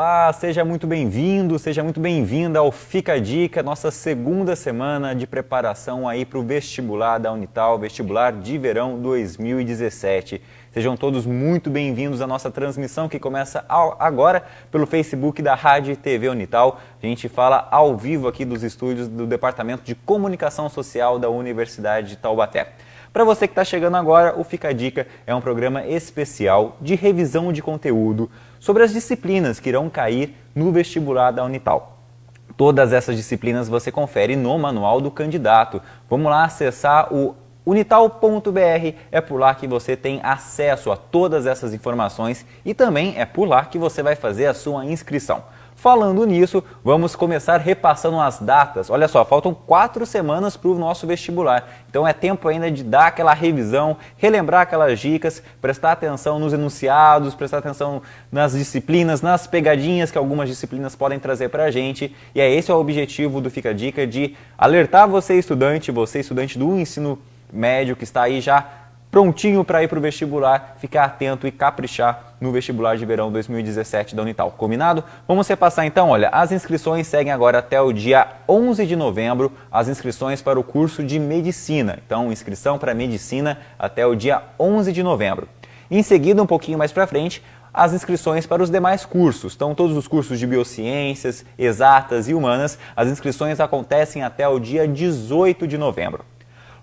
Olá, seja muito bem-vindo, seja muito bem-vinda ao Fica a Dica, nossa segunda semana de preparação aí para o vestibular da Unital, vestibular de verão 2017. Sejam todos muito bem-vindos à nossa transmissão que começa agora pelo Facebook da Rádio e TV Unital. A gente fala ao vivo aqui dos estúdios do Departamento de Comunicação Social da Universidade de Taubaté. Para você que está chegando agora, o Fica a Dica é um programa especial de revisão de conteúdo sobre as disciplinas que irão cair no vestibular da Unital. Todas essas disciplinas você confere no manual do candidato. Vamos lá acessar o unital.br, é por lá que você tem acesso a todas essas informações e também é por lá que você vai fazer a sua inscrição. Falando nisso, vamos começar repassando as datas. Olha só, faltam 4 semanas para o nosso vestibular. Então é tempo ainda de dar aquela revisão, relembrar aquelas dicas, prestar atenção nos enunciados, prestar atenção nas disciplinas, nas pegadinhas que algumas disciplinas podem trazer para a gente. E esse é o objetivo do Fica a Dica, de alertar você estudante do ensino médio que está aí já prontinho para ir para o vestibular, ficar atento e caprichar no vestibular de verão 2017 da Unital. Combinado? Vamos repassar então, olha, as inscrições seguem agora até o dia 11 de novembro, as inscrições para o curso de Medicina. Então, inscrição para Medicina até o dia 11 de novembro. Em seguida, um pouquinho mais para frente, as inscrições para os demais cursos. Então, todos os cursos de Biociências, Exatas e Humanas, as inscrições acontecem até o dia 18 de novembro.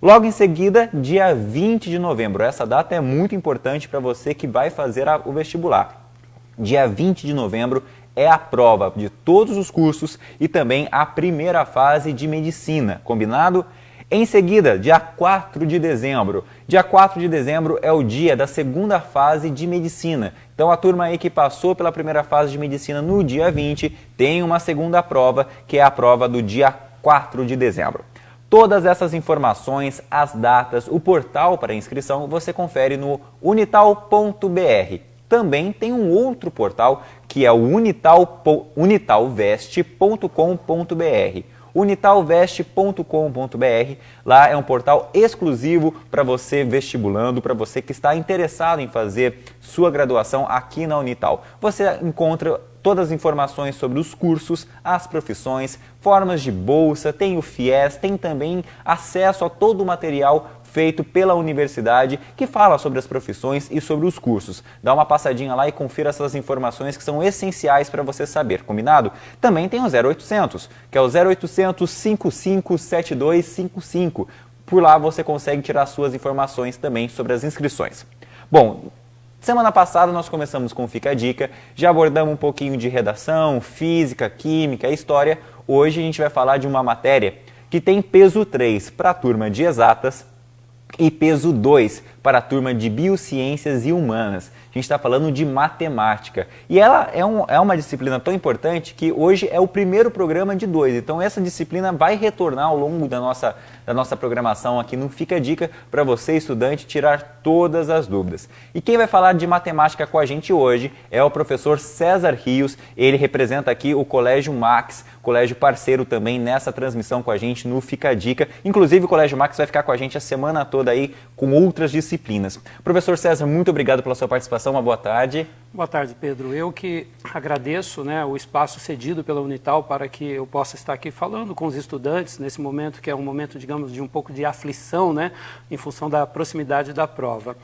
Logo em seguida, dia 20 de novembro. Essa data é muito importante para você que vai fazer o vestibular. Dia 20 de novembro é a prova de todos os cursos e também a primeira fase de medicina, combinado? Em seguida, dia 4 de dezembro. Dia 4 de dezembro é o dia da segunda fase de medicina. Então a turma aí que passou pela primeira fase de medicina no dia 20 tem uma segunda prova, que é a prova do dia 4 de dezembro. Todas essas informações, as datas, o portal para inscrição, você confere no unital.br. Também tem um outro portal que é o unitalvest.com.br. unitalvest.com.br. Lá é um portal exclusivo para você vestibulando, para você que está interessado em fazer sua graduação aqui na Unital. Você encontra todas as informações sobre os cursos, as profissões, formas de bolsa, tem o FIES, tem também acesso a todo o material feito pela universidade que fala sobre as profissões e sobre os cursos. Dá uma passadinha lá e confira essas informações que são essenciais para você saber, combinado? Também tem o 0800, que é o 0800 55 7255. Por lá você consegue tirar suas informações também sobre as inscrições. Bom, semana passada nós começamos com o Fica a Dica, já abordamos um pouquinho de redação, física, química, história. Hoje a gente vai falar de uma matéria que tem peso 3 para a turma de Exatas e peso 2 para a turma de Biociências e Humanas. A gente está falando de matemática. E ela é uma disciplina tão importante que hoje é o primeiro programa de 2. Então essa disciplina vai retornar ao longo da nossa programação aqui no Fica a Dica para você, estudante, tirar todas as dúvidas. E quem vai falar de matemática com a gente hoje é o professor César Rios. Ele representa aqui o Colégio Max, colégio parceiro também nessa transmissão com a gente no Fica a Dica. Inclusive o Colégio Max vai ficar com a gente a semana toda aí com outras disciplinas. Professor César, muito obrigado pela sua participação. Uma boa tarde. Boa tarde, Pedro. Eu que agradeço, o espaço cedido pela Unital para que eu possa estar aqui falando com os estudantes nesse momento que é um momento, digamos, de um pouco de aflição, em função da proximidade da prova.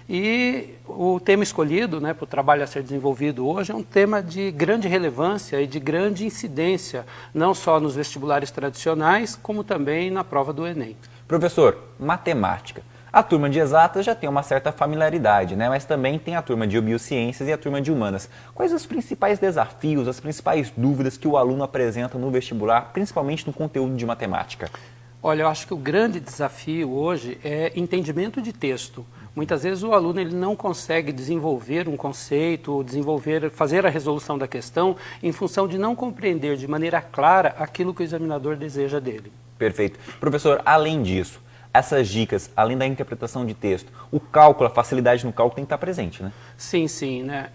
E o tema escolhido, para o trabalho a ser desenvolvido hoje, é um tema de grande relevância e de grande incidência, não só nos vestibulares tradicionais, como também na prova do Enem. Professor, matemática. A turma de Exatas já tem uma certa familiaridade, mas também tem a turma de Biociências e a turma de Humanas. Quais os principais desafios, as principais dúvidas que o aluno apresenta no vestibular, principalmente no conteúdo de matemática? Olha, eu acho que o grande desafio hoje é entendimento de texto. Muitas vezes o aluno ele não consegue desenvolver um conceito, fazer a resolução da questão em função de não compreender de maneira clara aquilo que o examinador deseja dele. Perfeito. Professor, além disso, essas dicas, além da interpretação de texto, o cálculo, a facilidade no cálculo tem que estar presente, né? Sim, sim, né?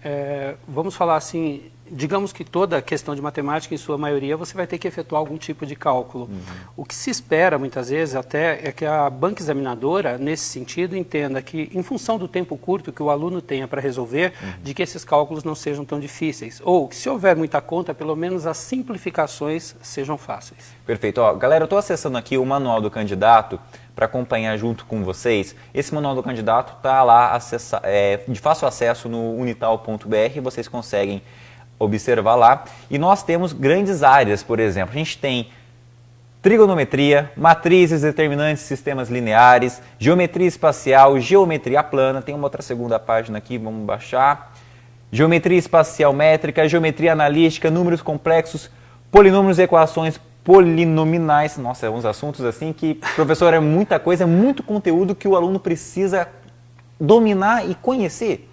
Vamos falar assim, digamos que toda questão de matemática, em sua maioria, você vai ter que efetuar algum tipo de cálculo. O que se espera, muitas vezes, até, é que a banca examinadora, nesse sentido, entenda que, em função do tempo curto que o aluno tenha para resolver, de que esses cálculos não sejam tão difíceis. Ou que, se houver muita conta, pelo menos as simplificações sejam fáceis. Perfeito. Ó, galera, eu estou acessando aqui o Manual do Candidato para acompanhar junto com vocês. Esse Manual do Candidato está lá de fácil acesso no unital.br, vocês conseguem observar lá. E nós temos grandes áreas, por exemplo. A gente tem trigonometria, matrizes, determinantes, sistemas lineares, geometria espacial, geometria plana. Tem uma outra segunda página aqui, vamos baixar. Geometria espacial métrica, geometria analítica, números complexos, polinômios e equações polinominais. Nossa, é uns assuntos assim que, professor, é muita coisa, é muito conteúdo que o aluno precisa dominar e conhecer.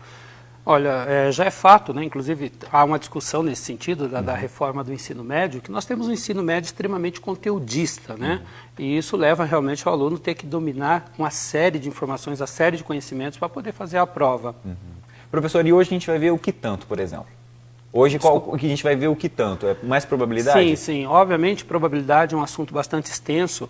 Olha, já é fato, né? Inclusive há uma discussão nesse sentido da reforma do ensino médio, que nós temos um ensino médio extremamente conteudista, né? E isso leva realmente ao aluno ter que dominar uma série de informações, uma série de conhecimentos para poder fazer a prova. Professor, e hoje a gente vai ver o que tanto, por exemplo? Hoje o que a gente vai ver o que tanto? É mais probabilidade? Sim, sim. Obviamente, probabilidade é um assunto bastante extenso,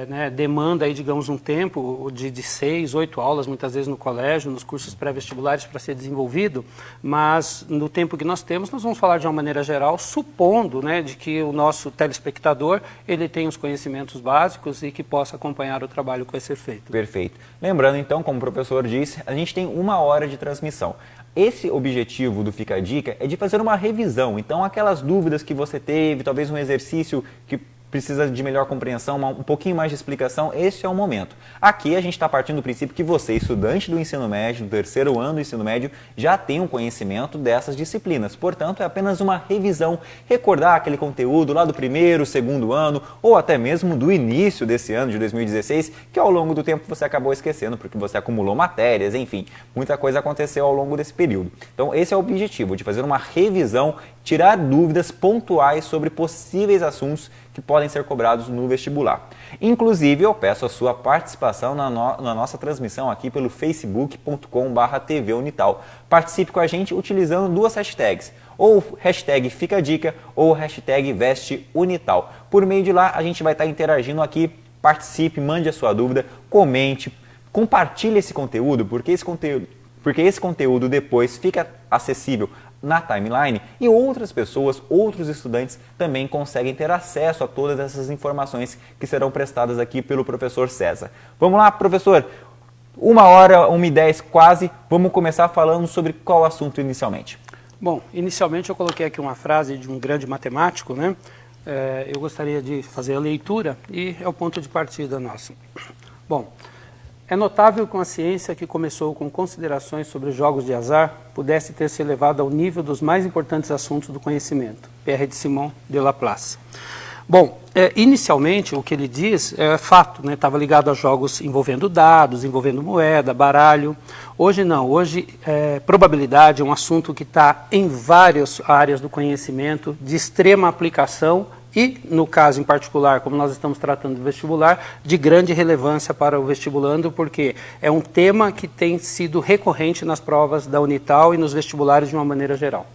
né, demanda aí, digamos, um tempo de 6, 8 aulas, muitas vezes no colégio, nos cursos pré-vestibulares para ser desenvolvido, mas no tempo que nós temos, nós vamos falar de uma maneira geral, supondo, né, de que o nosso telespectador, ele tem os conhecimentos básicos e que possa acompanhar o trabalho que vai ser feito. Perfeito. Lembrando, então, como o professor disse, a gente tem 1 hora de transmissão. Esse objetivo do Fica a Dica é de fazer uma revisão. Então, aquelas dúvidas que você teve, talvez um exercício que precisa de melhor compreensão, um pouquinho mais de explicação, esse é o momento. Aqui a gente está partindo do princípio que você, estudante do ensino médio, do 3º ano do ensino médio, já tem um conhecimento dessas disciplinas. Portanto, é apenas uma revisão, recordar aquele conteúdo lá do 1º, 2º ano, ou até mesmo do início desse ano, de 2016, que ao longo do tempo você acabou esquecendo, porque você acumulou matérias, enfim, muita coisa aconteceu ao longo desse período. Então, esse é o objetivo, de fazer uma revisão, tirar dúvidas pontuais sobre possíveis assuntos que podem ser cobrados no vestibular. Inclusive, eu peço a sua participação na nossa transmissão aqui pelo facebook.com/tvunital. Participe com a gente utilizando 2 hashtags, ou hashtag Fica a Dica ou hashtag Veste Unital. Por meio de lá, a gente vai estar interagindo aqui. Participe, mande a sua dúvida, comente, compartilhe esse conteúdo, porque esse conteúdo depois fica acessível na timeline e outras pessoas, outros estudantes também conseguem ter acesso a todas essas informações que serão prestadas aqui pelo professor César. Vamos lá, professor, 1 hora, 1h10 quase, vamos começar falando sobre qual assunto inicialmente? Bom, inicialmente eu coloquei aqui uma frase de um grande matemático, né? Eu gostaria de fazer a leitura e é o ponto de partida nosso. Bom, é notável que uma ciência que começou com considerações sobre jogos de azar pudesse ter se elevado ao nível dos mais importantes assuntos do conhecimento. Pierre de Simon de Laplace. Bom, inicialmente o que ele diz é fato, né? Estava ligado a jogos envolvendo dados, envolvendo moeda, baralho. Hoje não, hoje probabilidade é um assunto que está em várias áreas do conhecimento, de extrema aplicação e, no caso em particular, como nós estamos tratando do vestibular, de grande relevância para o vestibulando, porque é um tema que tem sido recorrente nas provas da Unital e nos vestibulares de uma maneira geral.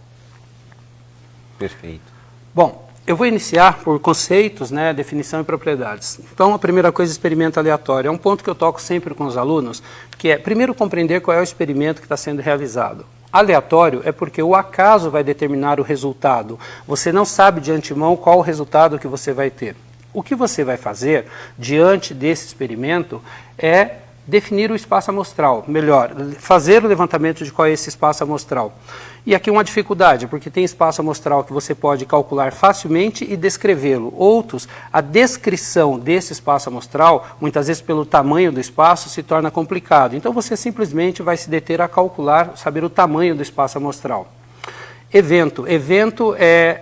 Perfeito. Bom, eu vou iniciar por conceitos, né, definição e propriedades. Então, a primeira coisa, experimento aleatório. É um ponto que eu toco sempre com os alunos, que é, primeiro, compreender qual é o experimento que está sendo realizado. Aleatório é porque o acaso vai determinar o resultado. Você não sabe de antemão qual o resultado que você vai ter. O que você vai fazer diante desse experimento é definir o espaço amostral, melhor, fazer o levantamento de qual é esse espaço amostral. E aqui uma dificuldade, porque tem espaço amostral que você pode calcular facilmente e descrevê-lo. Outros, a descrição desse espaço amostral, muitas vezes pelo tamanho do espaço, se torna complicado. Então você simplesmente vai se deter a calcular, saber o tamanho do espaço amostral. Evento. Evento é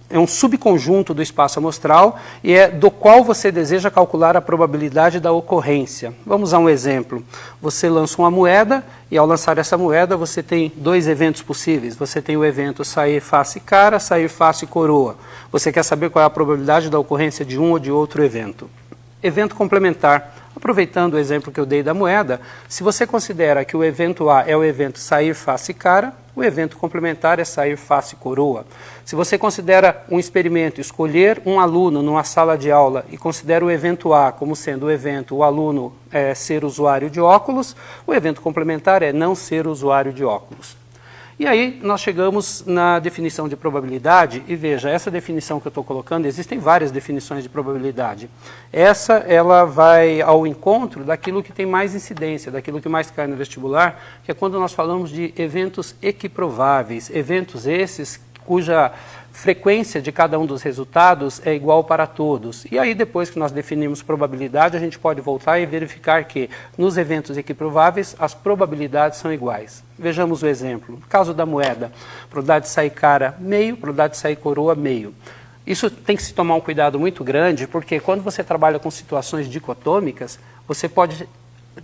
um subconjunto do espaço amostral e é do qual você deseja calcular a probabilidade da ocorrência. Vamos a um exemplo. Você lança uma moeda e ao lançar essa moeda você tem 2 eventos possíveis. Você tem o evento sair face cara, sair face coroa. Você quer saber qual é a probabilidade da ocorrência de um ou de outro evento. Evento complementar. Aproveitando o exemplo que eu dei da moeda, se você considera que o evento A é o evento sair face cara, o evento complementar é sair face coroa. Se você considera um experimento, escolher um aluno numa sala de aula e considera o evento A como sendo o evento o aluno ser usuário de óculos, o evento complementar é não ser usuário de óculos. E aí nós chegamos na definição de probabilidade e veja, essa definição que eu estou colocando, existem várias definições de probabilidade. Essa, ela vai ao encontro daquilo que tem mais incidência, daquilo que mais cai no vestibular, que é quando nós falamos de eventos equiprováveis, eventos esses cuja frequência de cada um dos resultados é igual para todos. E aí, depois que nós definimos probabilidade, a gente pode voltar e verificar que, nos eventos equiprováveis, as probabilidades são iguais. Vejamos o exemplo. No caso da moeda, probabilidade de sair cara, meio, probabilidade de sair coroa, meio. Isso tem que se tomar um cuidado muito grande, porque quando você trabalha com situações dicotômicas,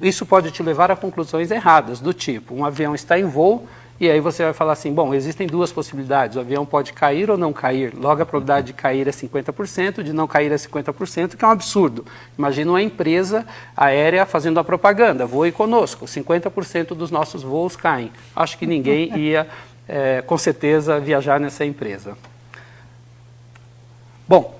isso pode te levar a conclusões erradas, do tipo, um avião está em voo, e aí você vai falar assim, bom, existem duas possibilidades, o avião pode cair ou não cair, logo a probabilidade de cair é 50%, de não cair é 50%, que é um absurdo. Imagina uma empresa aérea fazendo a propaganda, voe conosco, 50% dos nossos voos caem. Acho que ninguém ia, com certeza, viajar nessa empresa. Bom,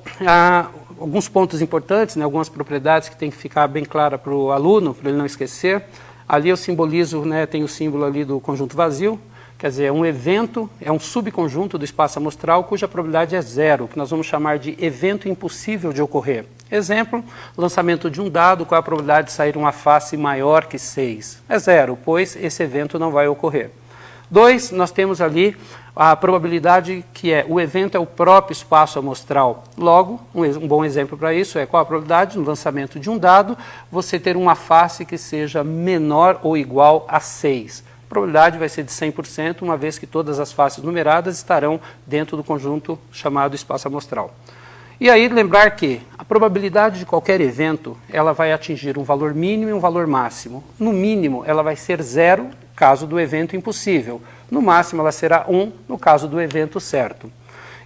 alguns pontos importantes, né, algumas propriedades que tem que ficar bem clara para o aluno, para ele não esquecer. Ali eu simbolizo, né, tem o símbolo ali do conjunto vazio, quer dizer, um evento é um subconjunto do espaço amostral cuja probabilidade é zero, que nós vamos chamar de evento impossível de ocorrer. Exemplo, lançamento de um dado, qual é a probabilidade de sair uma face maior que 6? É zero, pois esse evento não vai ocorrer. 2, nós temos ali a probabilidade que o evento é o próprio espaço amostral. Logo, um bom exemplo para isso é qual a probabilidade no lançamento de um dado você ter uma face que seja menor ou igual a 6. A probabilidade vai ser de 100%, uma vez que todas as faces numeradas estarão dentro do conjunto chamado espaço amostral. E aí lembrar que a probabilidade de qualquer evento, ela vai atingir um valor mínimo e um valor máximo. No mínimo, ela vai ser 0, no caso do evento impossível. No máximo, ela será 1, no caso do evento certo.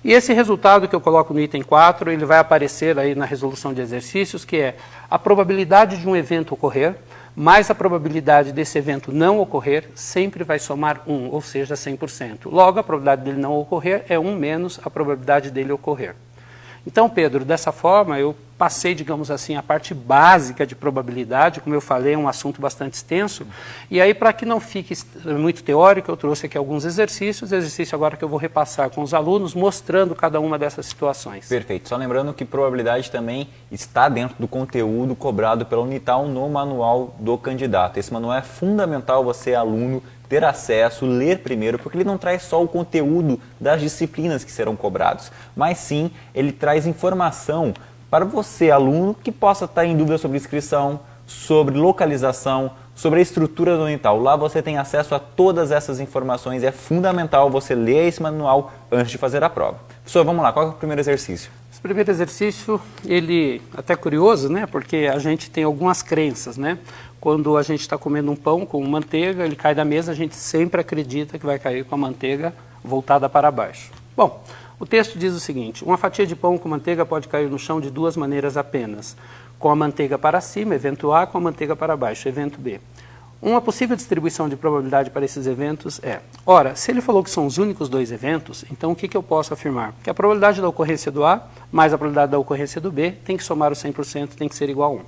E esse resultado que eu coloco no item 4, ele vai aparecer aí na resolução de exercícios, que é a probabilidade de um evento ocorrer, mais a probabilidade desse evento não ocorrer, sempre vai somar 1, ou seja, 100%. Logo, a probabilidade dele não ocorrer é 1 menos a probabilidade dele ocorrer. Então, Pedro, dessa forma, eu passei, digamos assim, a parte básica de probabilidade, como eu falei, é um assunto bastante extenso, e aí, para que não fique muito teórico, eu trouxe aqui alguns exercícios, exercício agora que eu vou repassar com os alunos, mostrando cada uma dessas situações. Perfeito. Só lembrando que probabilidade também está dentro do conteúdo cobrado pela Unital no manual do candidato. Esse manual é fundamental você, aluno, ter acesso, ler primeiro, porque ele não traz só o conteúdo das disciplinas que serão cobrados, mas sim ele traz informação para você, aluno, que possa estar em dúvida sobre inscrição, sobre localização, sobre a estrutura do Unital. Lá você tem acesso a todas essas informações, é fundamental você ler esse manual antes de fazer a prova. Professor, vamos lá, qual é o primeiro exercício? Esse primeiro exercício, ele até curioso, né? Porque a gente tem algumas crenças, né? Quando a gente está comendo um pão com manteiga, ele cai da mesa, a gente sempre acredita que vai cair com a manteiga voltada para baixo. Bom, o texto diz o seguinte: uma fatia de pão com manteiga pode cair no chão de duas maneiras apenas. Com a manteiga para cima, evento A, com a manteiga para baixo, evento B. Uma possível distribuição de probabilidade para esses eventos é... Ora, se ele falou que são os únicos dois eventos, então o que eu posso afirmar? Que a probabilidade da ocorrência do A mais a probabilidade da ocorrência do B tem que somar o 100%, tem que ser igual a 1.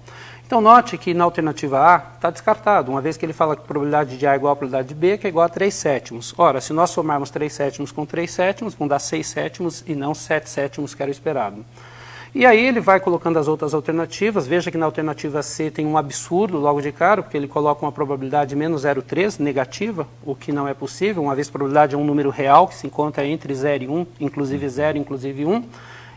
Então note que na alternativa A está descartado, uma vez que ele fala que a probabilidade de A é igual à probabilidade de B, que é igual a 3 sétimos. Ora, se nós somarmos 3 sétimos com 3 sétimos, vão dar 6 sétimos e não 7 sétimos que era o esperado. E aí ele vai colocando as outras alternativas. Veja que na alternativa C tem um absurdo logo de cara, porque ele coloca uma probabilidade de menos 0,3 negativa, o que não é possível, uma vez a probabilidade é um número real que se encontra entre 0 e 1, inclusive 0, inclusive 1.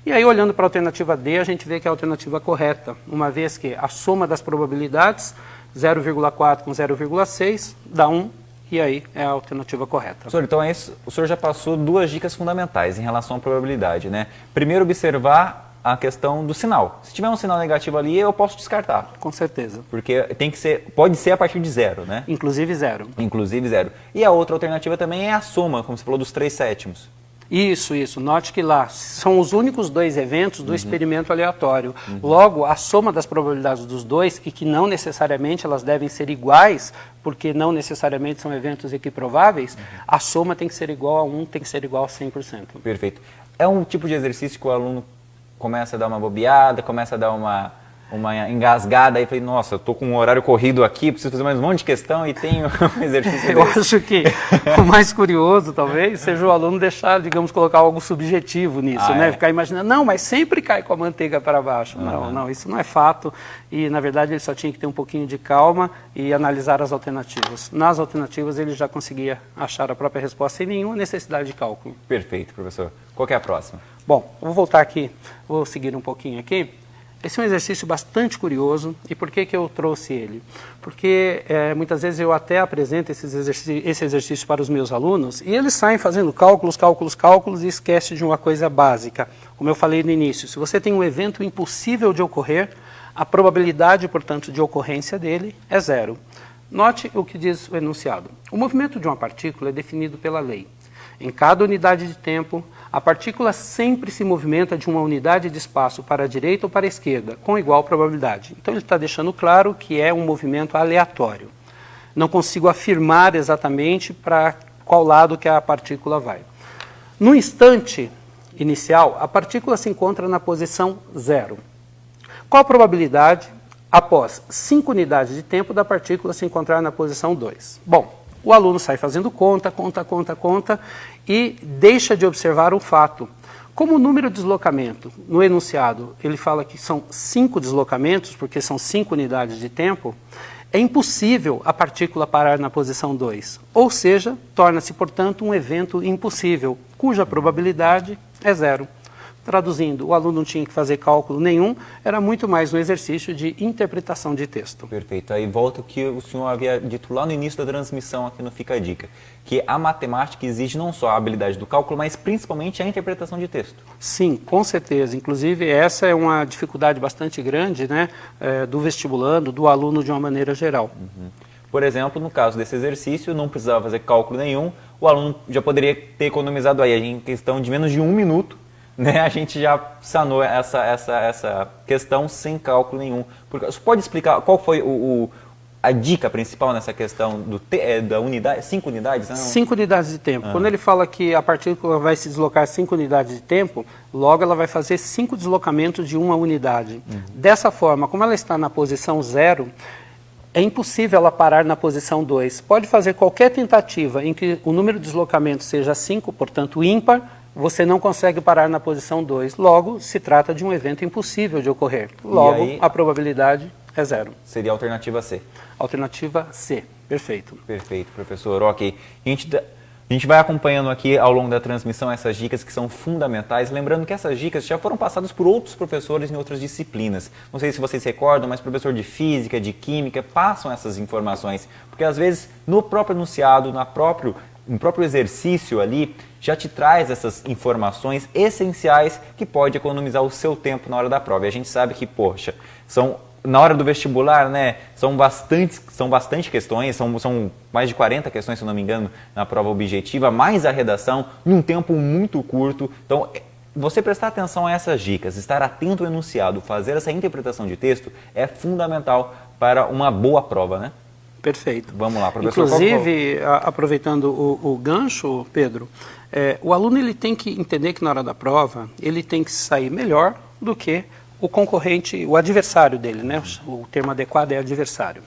E aí, olhando para a alternativa D, a gente vê que é a alternativa correta, uma vez que a soma das probabilidades, 0,4 com 0,6, dá 1, e aí é a alternativa correta. Professor, então é isso, o senhor já passou duas dicas fundamentais em relação à probabilidade, né? Primeiro, observar a questão do sinal. Se tiver um sinal negativo ali, eu posso descartar. Com certeza. Porque tem que ser, pode ser a partir de 0, né? Inclusive 0. Inclusive 0. E a outra alternativa também é a soma, como você falou, dos 3 sétimos. Isso. Note que lá são os únicos 2 eventos do experimento aleatório. Logo, a soma das probabilidades dos dois, e que não necessariamente elas devem ser iguais, porque não necessariamente são eventos equiprováveis, a soma tem que ser igual a 1, tem que ser igual a 100%. Perfeito. É um tipo de exercício que o aluno começa a dar uma bobeada, começa a dar uma engasgada, aí falei, nossa, eu tô com um horário corrido aqui, preciso fazer mais um monte de questão e tenho um exercício Eu acho que o mais curioso, talvez, seja o aluno deixar, digamos, colocar algo subjetivo nisso, né? Ficar imaginando, não, mas sempre cai com a manteiga para baixo. Não, isso não é fato e, na verdade, ele só tinha que ter um pouquinho de calma e analisar as alternativas. Nas alternativas, ele já conseguia achar a própria resposta sem nenhuma necessidade de cálculo. Perfeito, professor. Qual que é a próxima? Bom, vou voltar aqui, vou seguir um pouquinho aqui. Esse é um exercício bastante curioso. E por que eu trouxe ele? Porque muitas vezes eu até apresento esse exercício para os meus alunos e eles saem fazendo cálculos e esquecem de uma coisa básica. Como eu falei no início, se você tem um evento impossível de ocorrer, a probabilidade, portanto, de ocorrência dele é 0. Note o que diz o enunciado. O movimento de uma partícula é definido pela lei. Em cada unidade de tempo, a partícula sempre se movimenta de uma unidade de espaço para a direita ou para a esquerda, com igual probabilidade. Então ele está deixando claro que é um movimento aleatório. Não consigo afirmar exatamente para qual lado que a partícula vai. No instante inicial, a partícula se encontra na posição 0. Qual a probabilidade, após 5 unidades de tempo, da partícula se encontrar na posição 2? Bom, o aluno sai fazendo conta e deixa de observar um fato. Como o número de deslocamento no enunciado, ele fala que são 5 deslocamentos, porque são 5 unidades de tempo, é impossível a partícula parar na posição 2. Ou seja, torna-se, portanto, um evento impossível, cuja probabilidade é 0. Traduzindo, o aluno não tinha que fazer cálculo nenhum, era muito mais um exercício de interpretação de texto. Perfeito. Aí volta o que o senhor havia dito lá no início da transmissão aqui no Fica a Dica, que a matemática exige não só a habilidade do cálculo, mas principalmente a interpretação de texto. Sim, com certeza. Inclusive, essa é uma dificuldade bastante grande, né, do vestibulando, do aluno de uma maneira geral. Por exemplo, no caso desse exercício, não precisava fazer cálculo nenhum, o aluno já poderia ter economizado aí em questão de menos de 1 minuto, né, a gente já sanou essa questão sem cálculo nenhum. Você pode explicar qual foi a dica principal nessa questão da unidade, 5 unidades? Não? 5 unidades de tempo. Quando ele fala que a partícula vai se deslocar 5 unidades de tempo, logo ela vai fazer 5 deslocamentos de uma unidade. Dessa forma, como ela está na posição 0, é impossível ela parar na posição 2. Pode fazer qualquer tentativa em que o número de deslocamentos seja 5, portanto ímpar, você não consegue parar na posição 2. Logo, se trata de um evento impossível de ocorrer. Logo, a probabilidade é 0. Seria a alternativa C. Alternativa C. Perfeito. Perfeito, professor. Ok. A gente vai acompanhando aqui ao longo da transmissão essas dicas que são fundamentais. Lembrando que essas dicas já foram passadas por outros professores em outras disciplinas. Não sei se vocês se recordam, mas professor de física, de química, passam essas informações. Porque às vezes no próprio enunciado, no próprio exercício ali, já te traz essas informações essenciais que pode economizar o seu tempo na hora da prova. E a gente sabe que, poxa, na hora do vestibular, né, são bastante questões, são mais de 40 questões, se eu não me engano, na prova objetiva, mais a redação, em um tempo muito curto. Então, você prestar atenção a essas dicas, estar atento ao enunciado, fazer essa interpretação de texto é fundamental para uma boa prova, né? Perfeito. Vamos lá, professor. Inclusive, aproveitando o gancho, Pedro, o aluno ele tem que entender que na hora da prova ele tem que sair melhor do que o concorrente, o adversário dele, né? O termo adequado é adversário.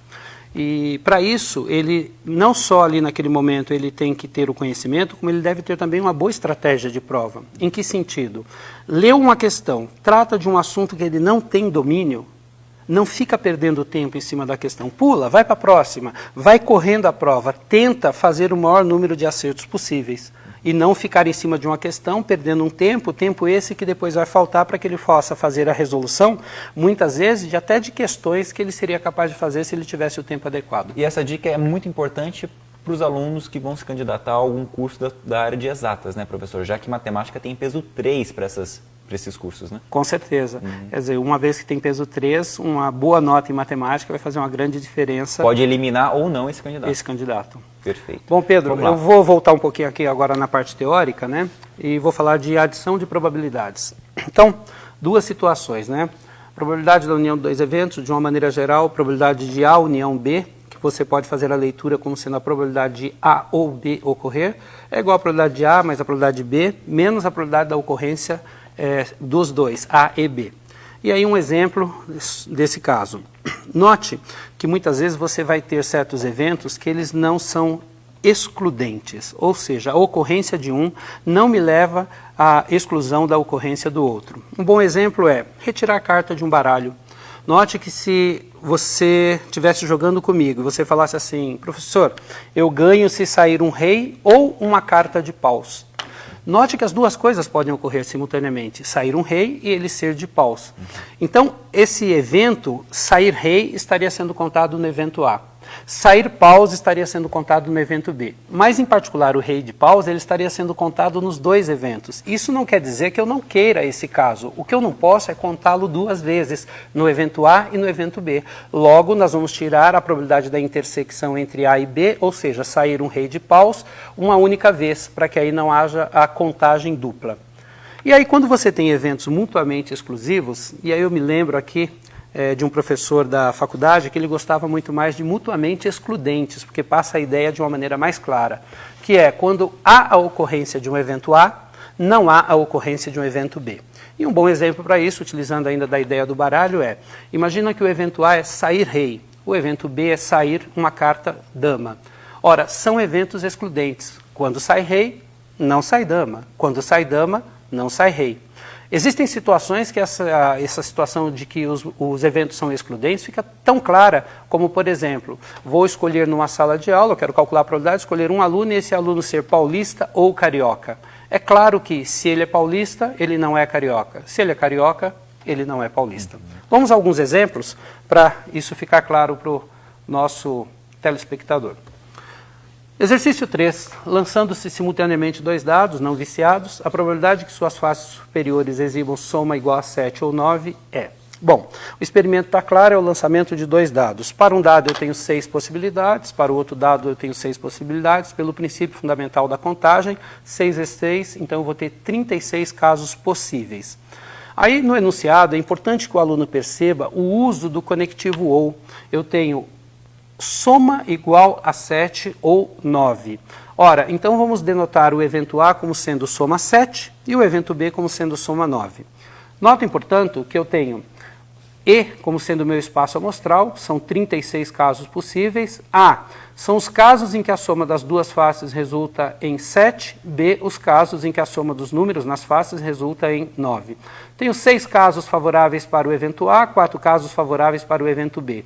E para isso, ele não só ali naquele momento ele tem que ter o conhecimento, como ele deve ter também uma boa estratégia de prova. Em que sentido? Leu uma questão, trata de um assunto que ele não tem domínio, não fica perdendo tempo em cima da questão. Pula, vai para a próxima, vai correndo a prova, tenta fazer o maior número de acertos possíveis. E não ficar em cima de uma questão, perdendo um tempo esse que depois vai faltar para que ele possa fazer a resolução, muitas vezes, até de questões que ele seria capaz de fazer se ele tivesse o tempo adequado. E essa dica é muito importante para os alunos que vão se candidatar a algum curso da área de exatas, né, professor? Já que matemática tem peso 3 para para esses cursos, né? Com certeza. Quer dizer, uma vez que tem peso 3, uma boa nota em matemática vai fazer uma grande diferença. Pode eliminar ou não esse candidato. Esse candidato. Perfeito. Bom, Pedro, eu vou voltar um pouquinho aqui agora na parte teórica, né? E vou falar de adição de probabilidades. Então, duas situações, né? Probabilidade da união de dois eventos, de uma maneira geral, probabilidade de A união B, que você pode fazer a leitura como sendo a probabilidade de A ou B ocorrer, é igual a probabilidade de A mais a probabilidade de B, menos a probabilidade da ocorrência dos dois, A e B. E aí um exemplo desse caso. Note que muitas vezes você vai ter certos eventos que eles não são excludentes, ou seja, a ocorrência de um não me leva à exclusão da ocorrência do outro. Um bom exemplo é retirar a carta de um baralho. Note que se você estivesse jogando comigo e você falasse assim, professor, eu ganho se sair um rei ou uma carta de paus. Note que as duas coisas podem ocorrer simultaneamente, sair um rei e ele ser de paus. Então, esse evento, sair rei, estaria sendo contado no evento A. Sair paus estaria sendo contado no evento B. Mas, em particular, o rei de paus, ele estaria sendo contado nos dois eventos. Isso não quer dizer que eu não queira esse caso. O que eu não posso é contá-lo duas vezes, no evento A e no evento B. Logo, nós vamos tirar a probabilidade da intersecção entre A e B, ou seja, sair um rei de paus uma única vez, para que aí não haja a contagem dupla. E aí, quando você tem eventos mutuamente exclusivos, e aí eu me lembro aqui de um professor da faculdade que ele gostava muito mais de mutuamente excludentes, porque passa a ideia de uma maneira mais clara, que é quando há a ocorrência de um evento A, não há a ocorrência de um evento B. E um bom exemplo para isso, utilizando ainda da ideia do baralho, imagina que o evento A é sair rei, o evento B é sair uma carta dama. Ora, são eventos excludentes. Quando sai rei, não sai dama. Quando sai dama, não sai rei. Existem situações que essa situação de que os eventos são excludentes fica tão clara como, por exemplo, vou escolher numa sala de aula, eu quero calcular a probabilidade de escolher um aluno e esse aluno ser paulista ou carioca. É claro que se ele é paulista, ele não é carioca. Se ele é carioca, ele não é paulista. Vamos a alguns exemplos para isso ficar claro para o nosso telespectador. Exercício 3. Lançando-se simultaneamente dois dados não viciados, a probabilidade que suas faces superiores exibam soma igual a 7 ou 9 é... Bom, o experimento está claro, é o lançamento de dois dados. Para um dado eu tenho 6 possibilidades, para o outro dado eu tenho 6 possibilidades. Pelo princípio fundamental da contagem, 6 vezes 6, então eu vou ter 36 casos possíveis. Aí no enunciado é importante que o aluno perceba o uso do conectivo ou. Eu tenho soma igual a 7 ou 9. Ora, então vamos denotar o evento A como sendo soma 7 e o evento B como sendo soma 9. Notem, portanto, que eu tenho E como sendo o meu espaço amostral, são 36 casos possíveis. A são os casos em que a soma das duas faces resulta em 7. B, os casos em que a soma dos números nas faces resulta em 9. Tenho 6 casos favoráveis para o evento A, 4 casos favoráveis para o evento B.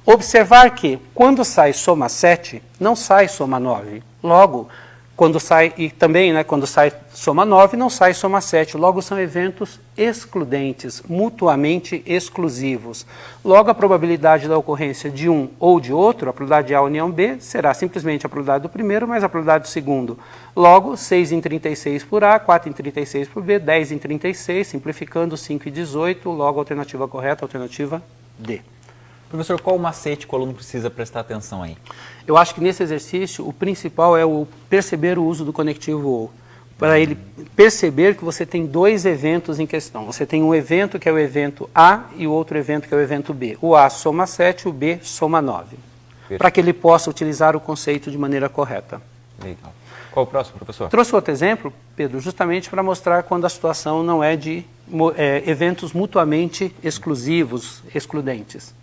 Observar que, quando sai soma 7, não sai soma 9. Logo, quando sai, e também, quando sai soma 9, não sai soma 7. Logo, são eventos excludentes, mutuamente exclusivos. Logo, a probabilidade da ocorrência de um ou de outro, a probabilidade de A união B, será simplesmente a probabilidade do primeiro mais a probabilidade do segundo. Logo, 6 em 36 por A, 4 em 36 por B, 10 em 36, simplificando 5 em 18. Logo, a alternativa correta, a alternativa D. Professor, qual o macete que o aluno precisa prestar atenção aí? Eu acho que nesse exercício o principal é o perceber o uso do conectivo ou. Para ele perceber que você tem dois eventos em questão. Você tem um evento que é o evento A e o outro evento que é o evento B. O A soma 7, o B soma 9. Para que ele possa utilizar o conceito de maneira correta. Legal. Qual o próximo, professor? Trouxe outro exemplo, Pedro, justamente para mostrar quando a situação não é de eventos mutuamente exclusivos, excludentes.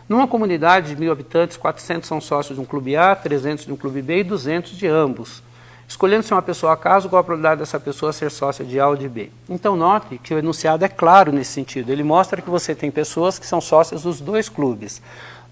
Numa comunidade de 1.000 habitantes, 400 são sócios de um clube A, 300 de um clube B e 200 de ambos. Escolhendo-se uma pessoa a caso, qual a probabilidade dessa pessoa ser sócia de A ou de B? Então, note que o enunciado é claro nesse sentido. Ele mostra que você tem pessoas que são sócias dos dois clubes.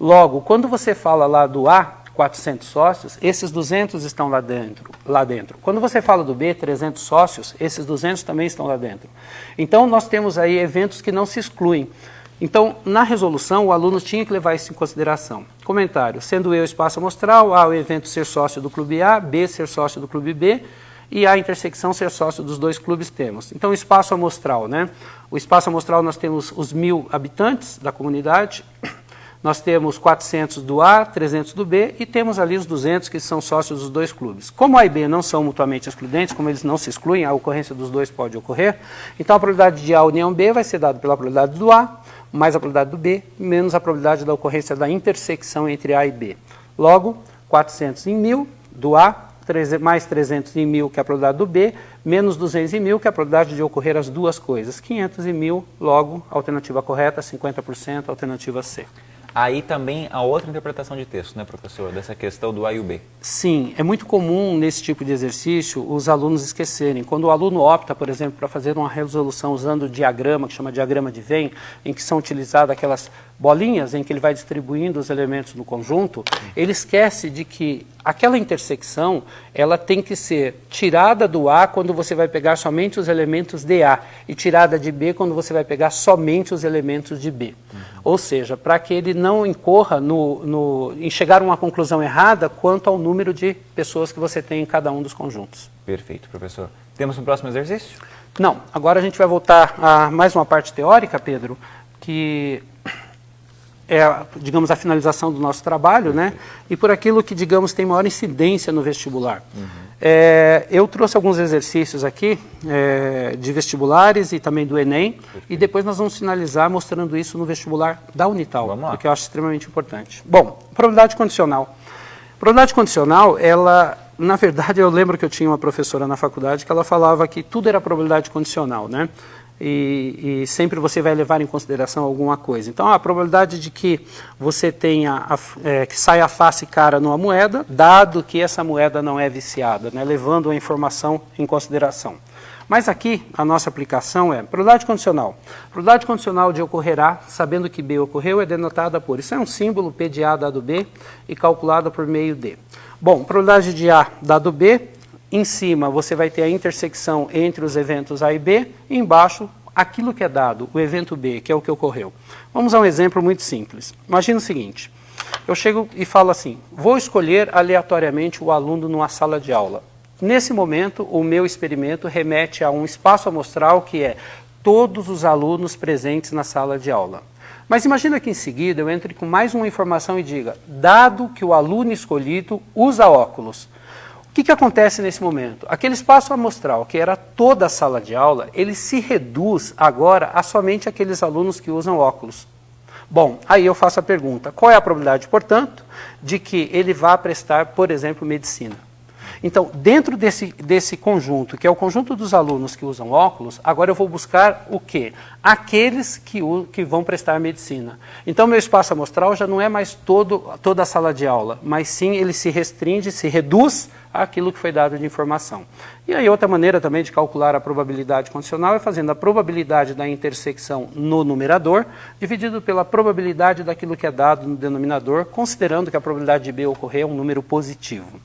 Logo, quando você fala lá do A, 400 sócios, esses 200 estão lá dentro. Quando você fala do B, 300 sócios, esses 200 também estão lá dentro. Então, nós temos aí eventos que não se excluem. Então, na resolução, o aluno tinha que levar isso em consideração. Comentário: sendo eu espaço amostral, A o evento ser sócio do clube A, B ser sócio do clube B, e a intersecção ser sócio dos dois clubes temos. Então, o espaço amostral, né? O espaço amostral nós temos os 1.000 habitantes da comunidade, nós temos 400 do A, 300 do B e temos ali os 200 que são sócios dos dois clubes. Como A e B não são mutuamente excludentes, como eles não se excluem, a ocorrência dos dois pode ocorrer, então a probabilidade de A união B vai ser dada pela probabilidade do A, mais a probabilidade do B, menos a probabilidade da ocorrência da intersecção entre A e B. Logo, 400 em 1.000 do A, mais 300 em 1.000, que é a probabilidade do B, menos 200 em 1.000, que é a probabilidade de ocorrer as duas coisas. 500 em 1.000, logo, alternativa correta, 50%, alternativa C. Aí também a outra interpretação de texto, né, professor, dessa questão do A e o B. Sim, é muito comum nesse tipo de exercício os alunos esquecerem. Quando o aluno opta, por exemplo, para fazer uma resolução usando o diagrama, que chama diagrama de Venn, em que são utilizadas aquelas bolinhas em que ele vai distribuindo os elementos no conjunto, ele esquece de que aquela intersecção ela tem que ser tirada do A quando você vai pegar somente os elementos de A e tirada de B quando você vai pegar somente os elementos de B. Ou seja, para que ele não incorra em chegar a uma conclusão errada quanto ao número de pessoas que você tem em cada um dos conjuntos. Perfeito, professor. Temos um próximo exercício? Não, agora a gente vai voltar a mais uma parte teórica, Pedro, que é, digamos, a finalização do nosso trabalho, né? E por aquilo que, digamos, tem maior incidência no vestibular. Eu trouxe alguns exercícios aqui de vestibulares e também do Enem, e depois nós vamos finalizar mostrando isso no vestibular da Unital, porque eu acho extremamente importante. Bom, probabilidade condicional. Probabilidade condicional, ela, na verdade, eu lembro que eu tinha uma professora na faculdade que ela falava que tudo era probabilidade condicional, né? E sempre você vai levar em consideração alguma coisa. Então, a probabilidade de que você tenha, que saia a face cara numa moeda, dado que essa moeda não é viciada, né, levando a informação em consideração. Mas aqui, a nossa aplicação é probabilidade condicional. Probabilidade condicional de ocorrer A, sabendo que B ocorreu, é denotada por, isso é um símbolo, P de A dado B, e calculada por meio D. Bom, probabilidade de A dado B, em cima você vai ter a intersecção entre os eventos A e B, e embaixo aquilo que é dado, o evento B, que é o que ocorreu. Vamos a um exemplo muito simples. Imagina o seguinte, eu chego e falo assim, vou escolher aleatoriamente o aluno numa sala de aula. Nesse momento, o meu experimento remete a um espaço amostral que é todos os alunos presentes na sala de aula. Mas imagina que em seguida eu entre com mais uma informação e diga, dado que o aluno escolhido usa óculos, o que acontece nesse momento? Aquele espaço amostral, que era toda a sala de aula, ele se reduz agora a somente aqueles alunos que usam óculos. Bom, aí eu faço a pergunta, qual é a probabilidade, portanto, de que ele vá prestar, por exemplo, medicina? Então, dentro desse conjunto, que é o conjunto dos alunos que usam óculos, agora eu vou buscar o quê? Aqueles que vão prestar medicina. Então, meu espaço amostral já não é mais toda a sala de aula, mas sim ele se restringe, se reduz àquilo que foi dado de informação. E aí, outra maneira também de calcular a probabilidade condicional é fazendo a probabilidade da intersecção no numerador, dividido pela probabilidade daquilo que é dado no denominador, considerando que a probabilidade de B ocorrer é um número positivo.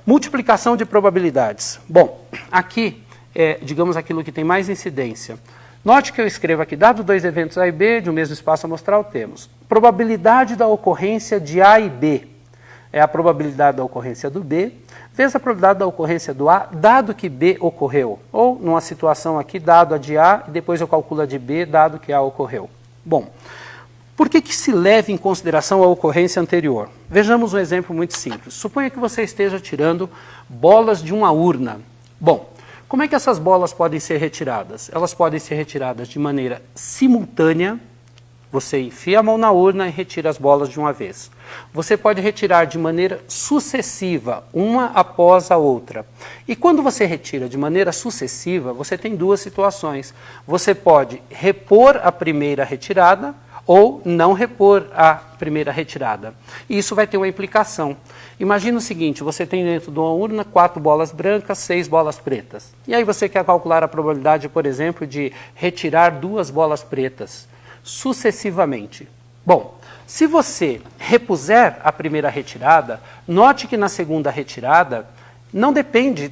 Multiplicação de probabilidades. Bom, aqui é, digamos, aquilo que tem mais incidência. Note que eu escrevo aqui, dado dois eventos A e B, de um mesmo espaço amostral, temos probabilidade da ocorrência de A e B. É a probabilidade da ocorrência do B, vezes a probabilidade da ocorrência do A, dado que B ocorreu. Ou, numa situação aqui, dado a de A, e depois eu calculo a de B, dado que A ocorreu. Bom, por que se leva em consideração a ocorrência anterior? Vejamos um exemplo muito simples. Suponha que você esteja tirando bolas de uma urna. Bom, como é que essas bolas podem ser retiradas? Elas podem ser retiradas de maneira simultânea. Você enfia a mão na urna e retira as bolas de uma vez. Você pode retirar de maneira sucessiva, uma após a outra. E quando você retira de maneira sucessiva, você tem duas situações. Você pode repor a primeira retirada, ou não repor a primeira retirada. E isso vai ter uma implicação. Imagina o seguinte, você tem dentro de uma urna 4 bolas brancas, 6 bolas pretas. E aí você quer calcular a probabilidade, por exemplo, de retirar 2 bolas pretas sucessivamente. Bom, se você repuser a primeira retirada, note que na segunda retirada não depende,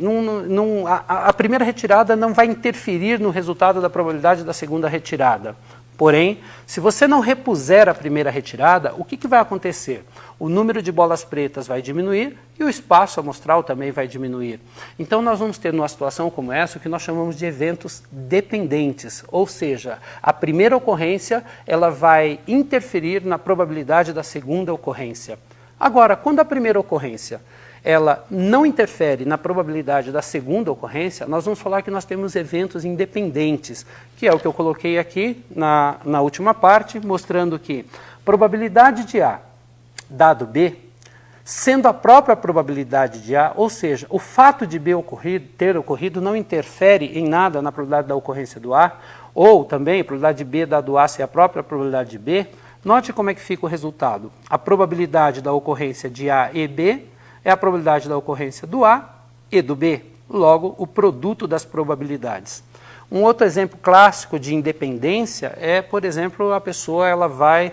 a primeira retirada não vai interferir no resultado da probabilidade da segunda retirada. Porém, se você não repuser a primeira retirada, o que vai acontecer? o número de bolas pretas vai diminuir e o espaço amostral também vai diminuir. Então nós vamos ter numa situação como essa o que nós chamamos de eventos dependentes, ou seja, a primeira ocorrência ela vai interferir na probabilidade da segunda ocorrência. Agora, quando a primeira ocorrência ela não interfere na probabilidade da segunda ocorrência, nós vamos falar que nós temos eventos independentes, que é o que eu coloquei aqui na última parte, mostrando que probabilidade de A dado B, sendo a própria probabilidade de A, ou seja, o fato de B ter ocorrido não interfere em nada na probabilidade da ocorrência do A, ou também a probabilidade de B dado A ser a própria probabilidade de B. Note como é que fica o resultado. A probabilidade da ocorrência de A e B é a probabilidade da ocorrência do A e do B, logo o produto das probabilidades. Um outro exemplo clássico de independência é, por exemplo, a pessoa ela vai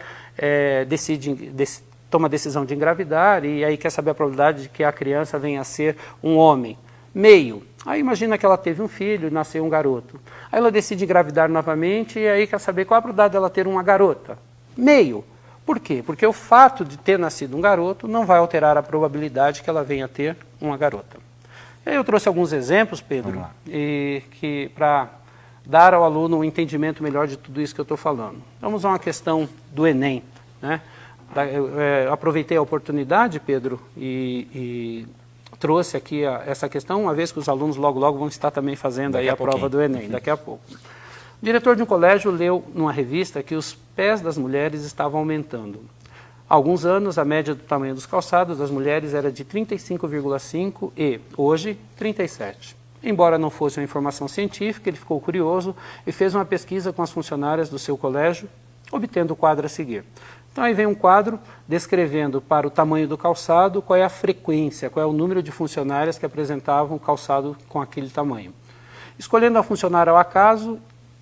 toma a decisão de engravidar e aí quer saber a probabilidade de que a criança venha a ser um homem. Meio. Aí imagina que ela teve um filho e nasceu um garoto. Aí ela decide engravidar novamente e aí quer saber qual a probabilidade dela ter uma garota. Meio. Por quê? Porque o fato de ter nascido um garoto não vai alterar a probabilidade que ela venha a ter uma garota. E aí eu trouxe alguns exemplos, Pedro, para dar ao aluno um entendimento melhor de tudo isso que eu estou falando. Vamos a uma questão do Enem, né? Eu aproveitei a oportunidade, Pedro, e trouxe aqui essa questão, uma vez que os alunos logo vão estar também fazendo aí a prova do Enem, daqui a pouco. O diretor de um colégio leu numa revista que os pés das mulheres estavam aumentando. Há alguns anos, a média do tamanho dos calçados das mulheres era de 35,5 e, hoje, 37. Embora não fosse uma informação científica, ele ficou curioso e fez uma pesquisa com as funcionárias do seu colégio, obtendo o quadro a seguir. Então aí vem um quadro descrevendo para o tamanho do calçado qual é a frequência, qual é o número de funcionárias que apresentavam calçado com aquele tamanho. Escolhendo a funcionária ao acaso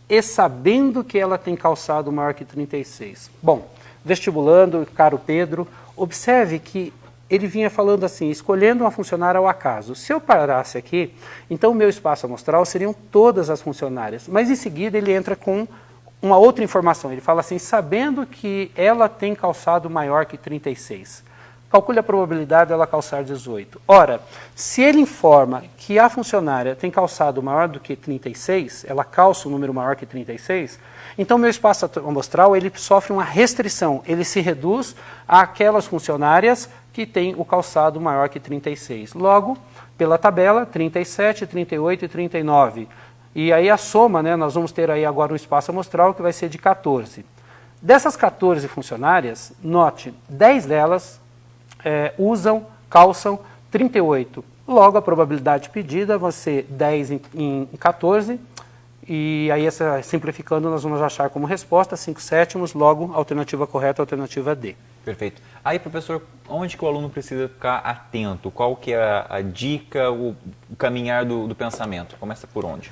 e sabendo que ela tem calçado maior que 36. Bom, vestibulando, caro Pedro, observe que ele vinha falando assim, escolhendo uma funcionária ao acaso. Se eu parasse aqui, então o meu espaço amostral seriam todas as funcionárias, mas em seguida ele entra com uma outra informação, ele fala assim, sabendo que ela tem calçado maior que 36. Calcule a probabilidade dela calçar 18. Ora, se ele informa que a funcionária tem calçado maior do que 36, ela calça um número maior que 36, então meu espaço amostral ele sofre uma restrição, ele se reduz àquelas funcionárias que têm o calçado maior que 36. Logo, pela tabela, 37, 38 e 39. E aí a soma, né, nós vamos ter aí agora um espaço amostral que vai ser de 14. Dessas 14 funcionárias, note, 10 delas calçam 38. Logo, a probabilidade pedida vai ser 10 em 14, e aí, simplificando, nós vamos achar como resposta 5/7, logo, alternativa correta, alternativa D. Perfeito. Aí, professor, onde que o aluno precisa ficar atento? Qual que é a dica, o caminhar do pensamento? Começa por onde?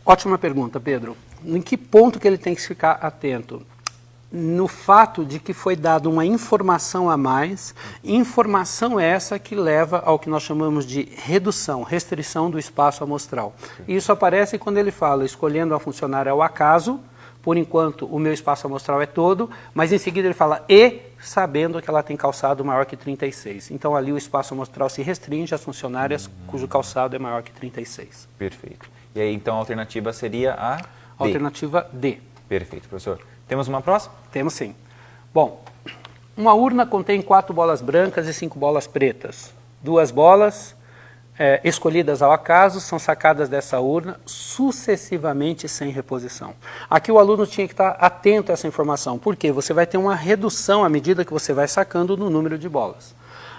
Ótima pergunta, Pedro. Em que ponto que ele tem que ficar atento? No fato de que foi dada uma informação a mais, informação essa que leva ao que nós chamamos de redução, restrição do espaço amostral. Isso aparece quando ele fala, escolhendo a funcionária ao acaso, por enquanto o meu espaço amostral é todo, mas em seguida ele fala, e sabendo que ela tem calçado maior que 36. Então ali o espaço amostral se restringe às funcionárias cujo calçado é maior que 36. Perfeito. E aí então a alternativa seria a D. Alternativa D. Perfeito, professor. Temos uma próxima? Temos sim. Bom, uma urna contém 4 bolas brancas e 5 bolas pretas. 2 bolas escolhidas ao acaso são sacadas dessa urna sucessivamente sem reposição. Aqui o aluno tinha que estar atento a essa informação, porque você vai ter uma redução à medida que você vai sacando no número de bolas.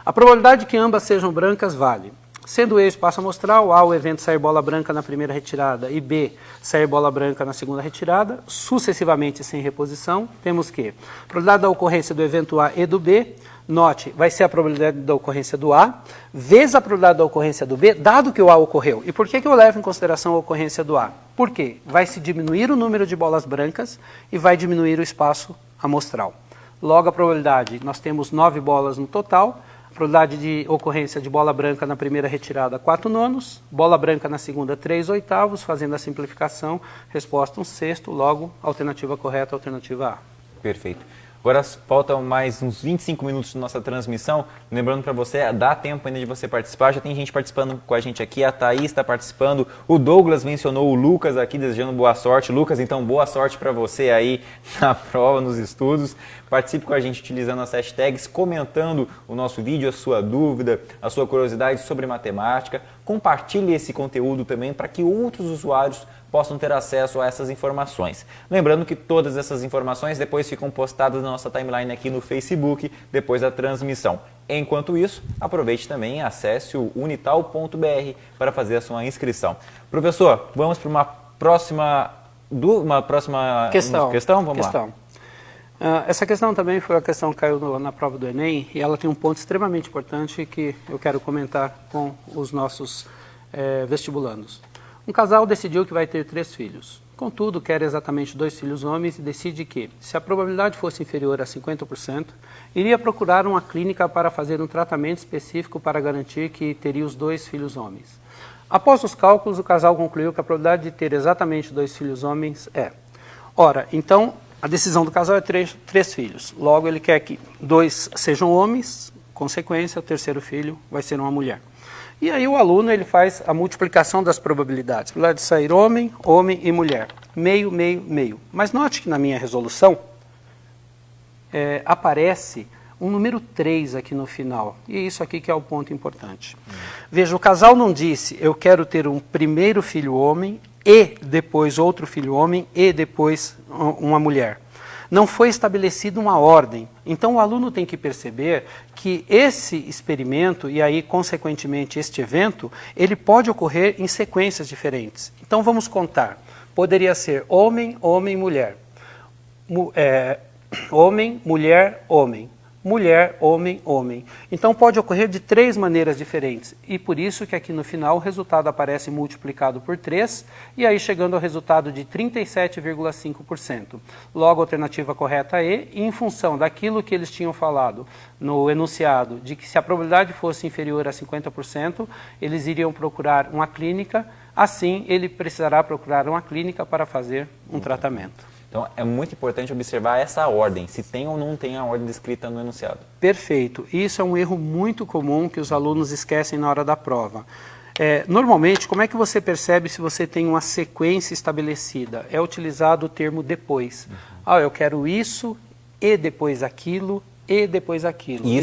A probabilidade de que ambas sejam brancas vale. Sendo E espaço amostral, A o evento sair bola branca na primeira retirada e B sair bola branca na segunda retirada, sucessivamente sem reposição, temos que a probabilidade da ocorrência do evento A e do B, note, vai ser a probabilidade da ocorrência do A, vezes a probabilidade da ocorrência do B, dado que o A ocorreu. E por que eu levo em consideração a ocorrência do A? Por quê? Vai se diminuir o número de bolas brancas e vai diminuir o espaço amostral. Logo a probabilidade, nós temos 9 bolas no total, probabilidade de ocorrência de bola branca na primeira retirada, 4/9, bola branca na segunda, 3/8, fazendo a simplificação, resposta 1/6, logo, alternativa correta, alternativa A. Perfeito. Agora faltam mais uns 25 minutos de nossa transmissão. Lembrando para você, dá tempo ainda de você participar. Já tem gente participando com a gente aqui. A Thaís está participando. O Douglas mencionou o Lucas aqui, desejando boa sorte. Lucas, então boa sorte para você aí na prova, nos estudos. Participe com a gente utilizando as hashtags, comentando o nosso vídeo, a sua dúvida, a sua curiosidade sobre matemática. Compartilhe esse conteúdo também para que outros usuários possam ter acesso a essas informações. Lembrando que todas essas informações depois ficam postadas na nossa timeline aqui no Facebook, depois da transmissão. Enquanto isso, aproveite também e acesse o unital.br para fazer a sua inscrição. Professor, vamos para uma próxima questão? Vamos lá. Essa questão também foi a questão que caiu na prova do Enem e ela tem um ponto extremamente importante que eu quero comentar com os nossos vestibulandos. Um casal decidiu que vai ter 3 filhos. Contudo, quer exatamente 2 filhos homens e decide que, se a probabilidade fosse inferior a 50%, iria procurar uma clínica para fazer um tratamento específico para garantir que teria os 2 filhos homens. Após os cálculos, o casal concluiu que a probabilidade de ter exatamente 2 filhos homens é... Ora, então, a decisão do casal é 3 filhos. Logo, ele quer que 2 sejam homens, consequência, o terceiro filho vai ser uma mulher. E aí o aluno ele faz a multiplicação das probabilidades. Probabilidade de sair homem, homem e mulher. Meio, meio, meio. Mas note que na minha resolução aparece um número 3 aqui no final. E isso aqui que é o ponto importante. Veja, o casal não disse, eu quero ter um primeiro filho homem e depois outro filho homem e depois uma mulher. Não foi estabelecida uma ordem. Então, o aluno tem que perceber que esse experimento, e aí, consequentemente, este evento, ele pode ocorrer em sequências diferentes. Então, vamos contar. Poderia ser homem, homem, mulher. Homem, mulher, homem. Mulher, homem, homem. Então, pode ocorrer de 3 maneiras diferentes. E por isso que aqui no final o resultado aparece multiplicado por 3, e aí chegando ao resultado de 37,5%. Logo, a alternativa correta é E, em função daquilo que eles tinham falado no enunciado, de que se a probabilidade fosse inferior a 50%, eles iriam procurar uma clínica, assim ele precisará procurar uma clínica para fazer um tratamento. Então, é muito importante observar essa ordem, se tem ou não tem a ordem descrita no enunciado. Perfeito. Isso é um erro muito comum que os alunos esquecem na hora da prova. Normalmente, como é que você percebe se você tem uma sequência estabelecida? É utilizado o termo depois. Eu quero isso, e depois aquilo, e depois aquilo. E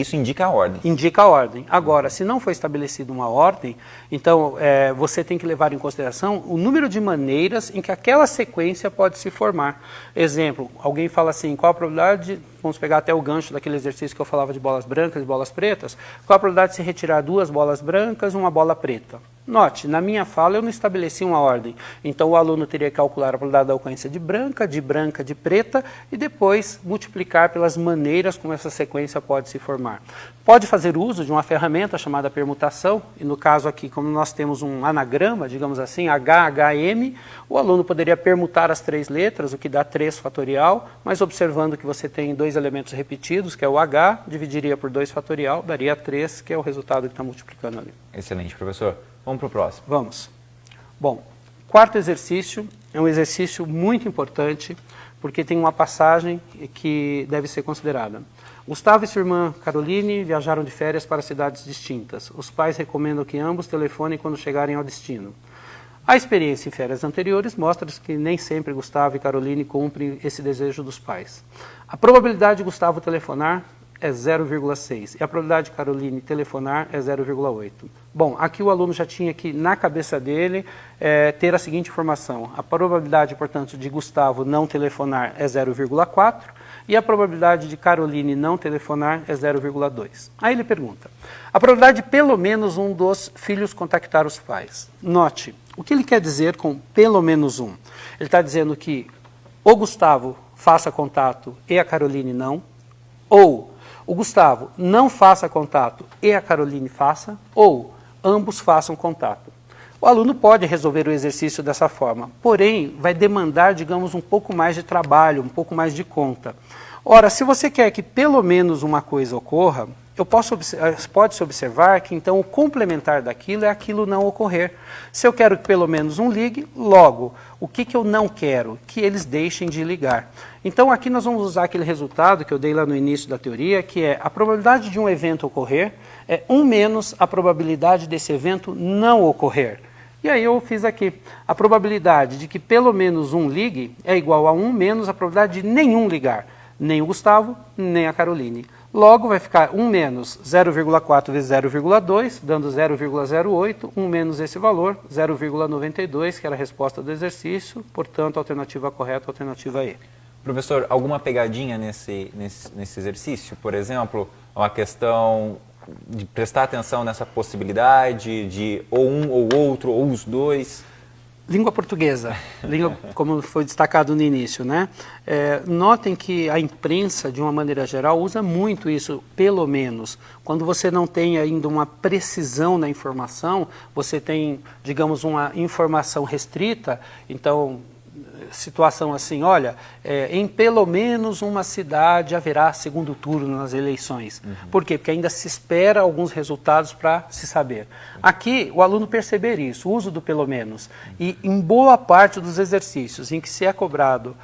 isso indica a ordem. Indica a ordem. Agora, se não foi estabelecida uma ordem, então você tem que levar em consideração o número de maneiras em que aquela sequência pode se formar. Exemplo, alguém fala assim, qual a probabilidade, vamos pegar até o gancho daquele exercício que eu falava de bolas brancas e bolas pretas, qual a probabilidade de se retirar 2 bolas brancas e uma bola preta? Note, na minha fala eu não estabeleci uma ordem, então o aluno teria que calcular a probabilidade da ocorrência de branca, de preta e depois multiplicar pelas maneiras como essa sequência pode se formar. Pode fazer uso de uma ferramenta chamada permutação, e no caso aqui, como nós temos um anagrama, digamos assim, HHM, o aluno poderia permutar as 3 letras, o que dá 3 fatorial, mas observando que você tem 2 elementos repetidos, que é o H, dividiria por 2 fatorial, daria 3, que é o resultado que está multiplicando ali. Excelente, professor. Vamos para o próximo. Vamos. Bom, 4º exercício é um exercício muito importante, porque tem uma passagem que deve ser considerada. Gustavo e sua irmã Caroline viajaram de férias para cidades distintas. Os pais recomendam que ambos telefonem quando chegarem ao destino. A experiência em férias anteriores mostra que nem sempre Gustavo e Caroline cumprem esse desejo dos pais. A probabilidade de Gustavo telefonar é 0,6 e a probabilidade de Caroline telefonar é 0,8. Bom, aqui o aluno já tinha que, na cabeça dele, ter a seguinte informação. A probabilidade, portanto, de Gustavo não telefonar é 0,4 e a probabilidade de Caroline não telefonar é 0,2. Aí ele pergunta, a probabilidade de pelo menos um dos filhos contactar os pais. Note, o que ele quer dizer com pelo menos um? Ele está dizendo que o Gustavo faça contato e a Caroline não, ou o Gustavo não faça contato e a Caroline faça, ou ambos façam contato. O aluno pode resolver o exercício dessa forma, porém vai demandar, digamos, um pouco mais de trabalho, um pouco mais de conta. Ora, se você quer que pelo menos uma coisa ocorra, pode-se observar que então o complementar daquilo é aquilo não ocorrer. Se eu quero que pelo menos um ligue, logo, o que eu não quero? Que eles deixem de ligar. Então aqui nós vamos usar aquele resultado que eu dei lá no início da teoria, que é a probabilidade de um evento ocorrer é 1 menos a probabilidade desse evento não ocorrer. E aí eu fiz aqui, a probabilidade de que pelo menos um ligue é igual a 1 menos a probabilidade de nenhum ligar, nem o Gustavo, nem a Caroline. Logo vai ficar 1 menos 0,4 vezes 0,2, dando 0,08, 1 menos esse valor, 0,92, que era a resposta do exercício, portanto, a alternativa correta, a alternativa E. Professor, alguma pegadinha nesse exercício? Por exemplo, uma questão de prestar atenção nessa possibilidade de ou um ou outro, ou os dois? Língua portuguesa, língua, como foi destacado no início, né? Notem que a imprensa, de uma maneira geral, usa muito isso, pelo menos. Quando você não tem ainda uma precisão na informação, você tem, digamos, uma informação restrita, então, situação assim, olha, em pelo menos uma cidade haverá segundo turno nas eleições. Por quê? Porque ainda se espera alguns resultados para se saber. Aqui, o aluno perceber isso, o uso do pelo menos, e em boa parte dos exercícios em que se é cobrado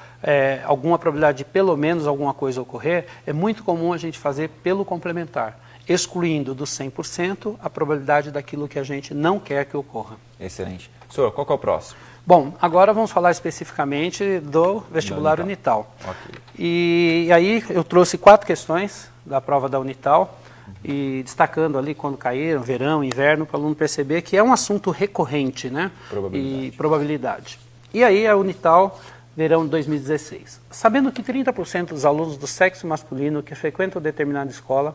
alguma probabilidade de pelo menos alguma coisa ocorrer, é muito comum a gente fazer pelo complementar, excluindo do 100% a probabilidade daquilo que a gente não quer que ocorra. Excelente. Senhor, qual que é o próximo? Bom, agora vamos falar especificamente do vestibular Unital. Okay. E aí eu trouxe 4 questões da prova da Unital, e destacando ali quando caíram, verão, inverno, para o aluno perceber que é um assunto recorrente, né? E probabilidade. E aí a Unital, verão de 2016. Sabendo que 30% dos alunos do sexo masculino que frequentam determinada escola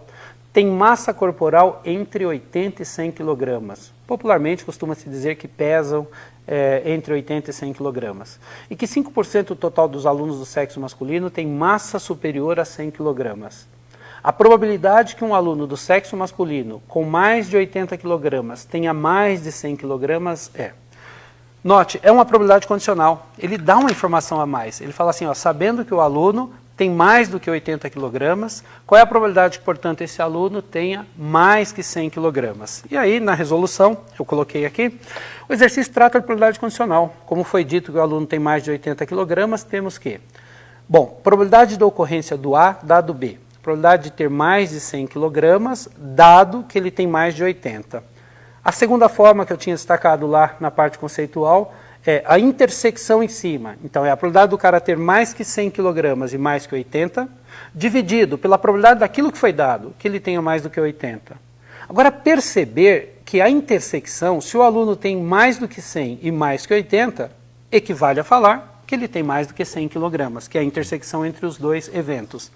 têm massa corporal entre 80 e 100 kg. Popularmente costuma-se dizer que pesam entre 80 e 100 kg. E que 5% do total dos alunos do sexo masculino tem massa superior a 100 kg. A probabilidade que um aluno do sexo masculino com mais de 80 kg tenha mais de 100 kg Note, é uma probabilidade condicional. Ele dá uma informação a mais. Ele fala assim, ó, sabendo que o aluno tem mais do que 80 kg, qual é a probabilidade que, portanto, esse aluno tenha mais que 100 kg? E aí, na resolução, eu coloquei aqui, o exercício trata de probabilidade condicional. Como foi dito que o aluno tem mais de 80 kg, temos que, bom, probabilidade da ocorrência do A dado B. Probabilidade de ter mais de 100 kg, dado que ele tem mais de 80. A segunda forma que eu tinha destacado lá na parte conceitual é a intersecção em cima. Então, é a probabilidade do cara ter mais que 100 kg e mais que 80, dividido pela probabilidade daquilo que foi dado, que ele tenha mais do que 80. Agora, perceber que a intersecção, se o aluno tem mais do que 100 e mais que 80, equivale a falar que ele tem mais do que 100 kg, que é a intersecção entre os dois eventos.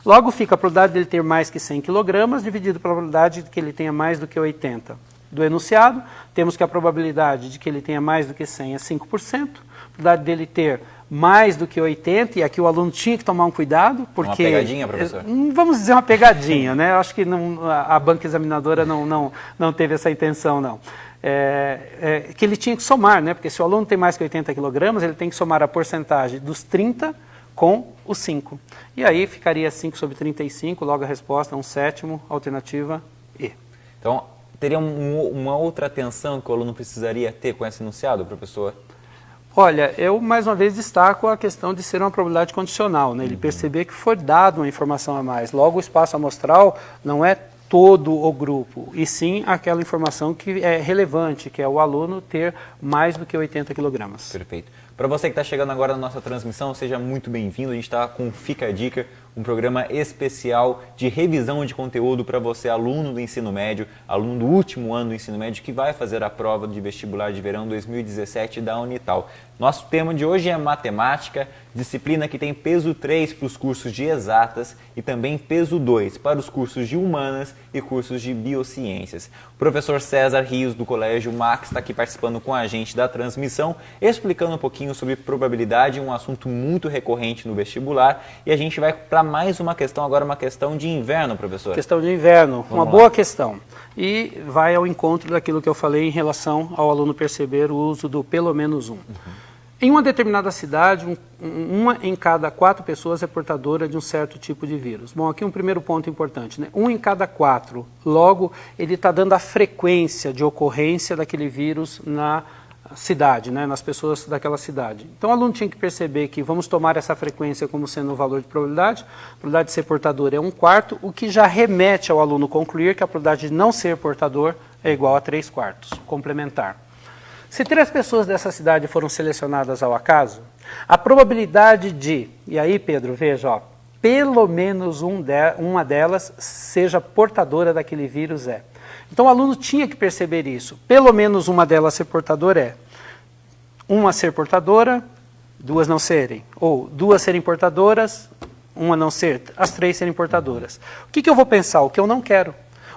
Logo, fica a probabilidade dele ter mais que 100 kg, dividido pela probabilidade de que ele tenha mais do que 80. Do enunciado, temos que a probabilidade de que ele tenha mais do que 100 é 5%, a probabilidade dele ter mais do que 80, e aqui o aluno tinha que tomar um cuidado, porque... Uma pegadinha, professor? Vamos dizer uma pegadinha, né? Eu acho que a banca examinadora não teve essa intenção, não. Que ele tinha que somar, né? Porque se o aluno tem mais que 80 kg, ele tem que somar a porcentagem dos 30 com os 5. E aí ficaria 5 sobre 35, logo a resposta é 1/7, alternativa E. Então, teria uma outra atenção que o aluno precisaria ter com esse enunciado, professor? Olha, eu mais uma vez destaco a questão de ser uma probabilidade condicional, né? Ele perceber que foi dado uma informação a mais. Logo, o espaço amostral não é todo o grupo, e sim aquela informação que é relevante, que é o aluno ter mais do que 80 kg. Perfeito. Para você que está chegando agora na nossa transmissão, seja muito bem-vindo. A gente está com Fica a Dica, um programa especial de revisão de conteúdo para você, aluno do ensino médio, aluno do último ano do ensino médio, que vai fazer a prova de vestibular de verão 2017 da Unital. Nosso tema de hoje é matemática, disciplina que tem peso 3 para os cursos de exatas e também peso 2 para os cursos de humanas e cursos de biociências. O professor César Rios, do Colégio Max, está aqui participando com a gente da transmissão, explicando um pouquinho sobre probabilidade, um assunto muito recorrente no vestibular. E a gente vai para mais uma questão, agora uma questão de inverno, professor. Questão de inverno, uma boa questão. E vai ao encontro daquilo que eu falei em relação ao aluno perceber o uso do pelo menos um. Em uma determinada cidade, uma em cada 4 pessoas é portadora de um certo tipo de vírus. Bom, aqui um primeiro ponto importante, né? 1 em cada 4, logo ele está dando a frequência de ocorrência daquele vírus na cidade, né? Nas pessoas daquela cidade. Então o aluno tinha que perceber que vamos tomar essa frequência como sendo um valor de probabilidade. A probabilidade de ser portador é 1/4, o que já remete ao aluno concluir que a probabilidade de não ser portador é igual a 3/4, complementar. Se 3 pessoas dessa cidade foram selecionadas ao acaso, a probabilidade de, e aí Pedro, veja, ó, pelo menos uma delas seja portadora daquele vírus é. Então o aluno tinha que perceber isso. Pelo menos uma delas ser portadora é uma ser portadora, 2 não serem. Ou 2 serem portadoras, uma não ser, as 3 serem portadoras. O que eu vou pensar? O que eu não quero.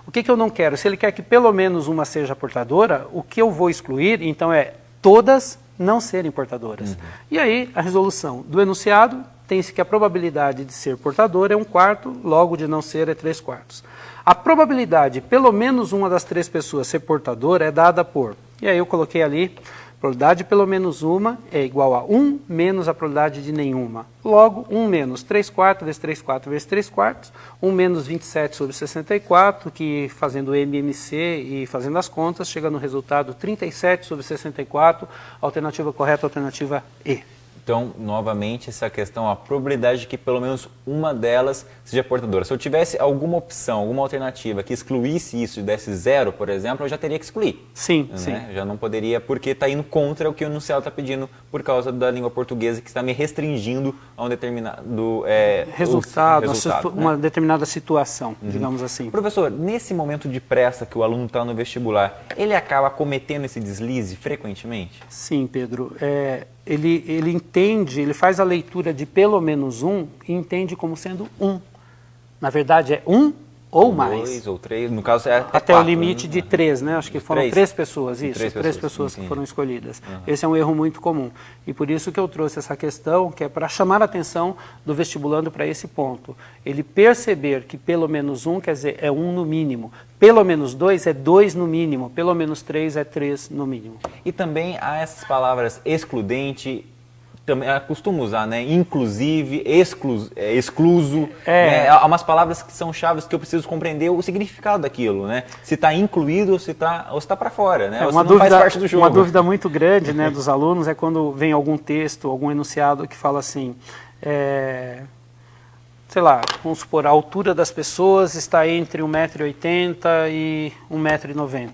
O que eu não quero? Se ele quer que pelo menos uma seja portadora, o que eu vou excluir, então, é todas não serem portadoras. E aí, a resolução do enunciado tem-se que a probabilidade de ser portador é 1/4, logo de não ser é 3/4. A probabilidade de pelo menos uma das 3 pessoas ser portadora é dada por, e aí eu coloquei ali, a probabilidade de pelo menos uma é igual a 1 menos a probabilidade de nenhuma. Logo, 1 menos 3/4 vezes 3/4 vezes 3/4, 1 menos 27 sobre 64, que fazendo MMC e fazendo as contas, chega no resultado 37 sobre 64, alternativa correta, alternativa E. Então, novamente, essa questão, a probabilidade de que pelo menos uma delas seja portadora. Se eu tivesse alguma opção, alguma alternativa que excluísse isso e desse 0, por exemplo, eu já teria que excluir. Sim, né? sim. Já não poderia, porque está indo contra o que o enunciado está pedindo por causa da língua portuguesa, que está me restringindo a um determinado resultado, né? uma determinada situação, digamos assim. Professor, nesse momento de pressa que o aluno está no vestibular, ele acaba cometendo esse deslize frequentemente? Sim, Pedro. Ele entende, ele faz a leitura de pelo menos 1 e entende como sendo 1. Na verdade, é 1 ou mais. 2 ou 3, no caso é até 4, o limite de 3, né? Acho que foram 3 pessoas, isso, 3 pessoas que foram escolhidas. Esse é um erro muito comum. E por isso que eu trouxe essa questão, que é para chamar a atenção do vestibulando para esse ponto. Ele perceber que pelo menos 1, quer dizer, é 1 no mínimo. Pelo menos 2 é 2 no mínimo. Pelo menos 3 é 3 no mínimo. E também há essas palavras excludente, também costumo usar, né? Inclusive, excluso. Né? Há umas palavras que são chaves que eu preciso compreender o significado daquilo, né? Se está incluído ou se está para fora, né? Ou se não faz parte do jogo. Uma dúvida muito grande, né, dos alunos é quando vem algum texto, algum enunciado que fala assim, sei lá, vamos supor, a altura das pessoas está entre 1,80 m e 1,90 m.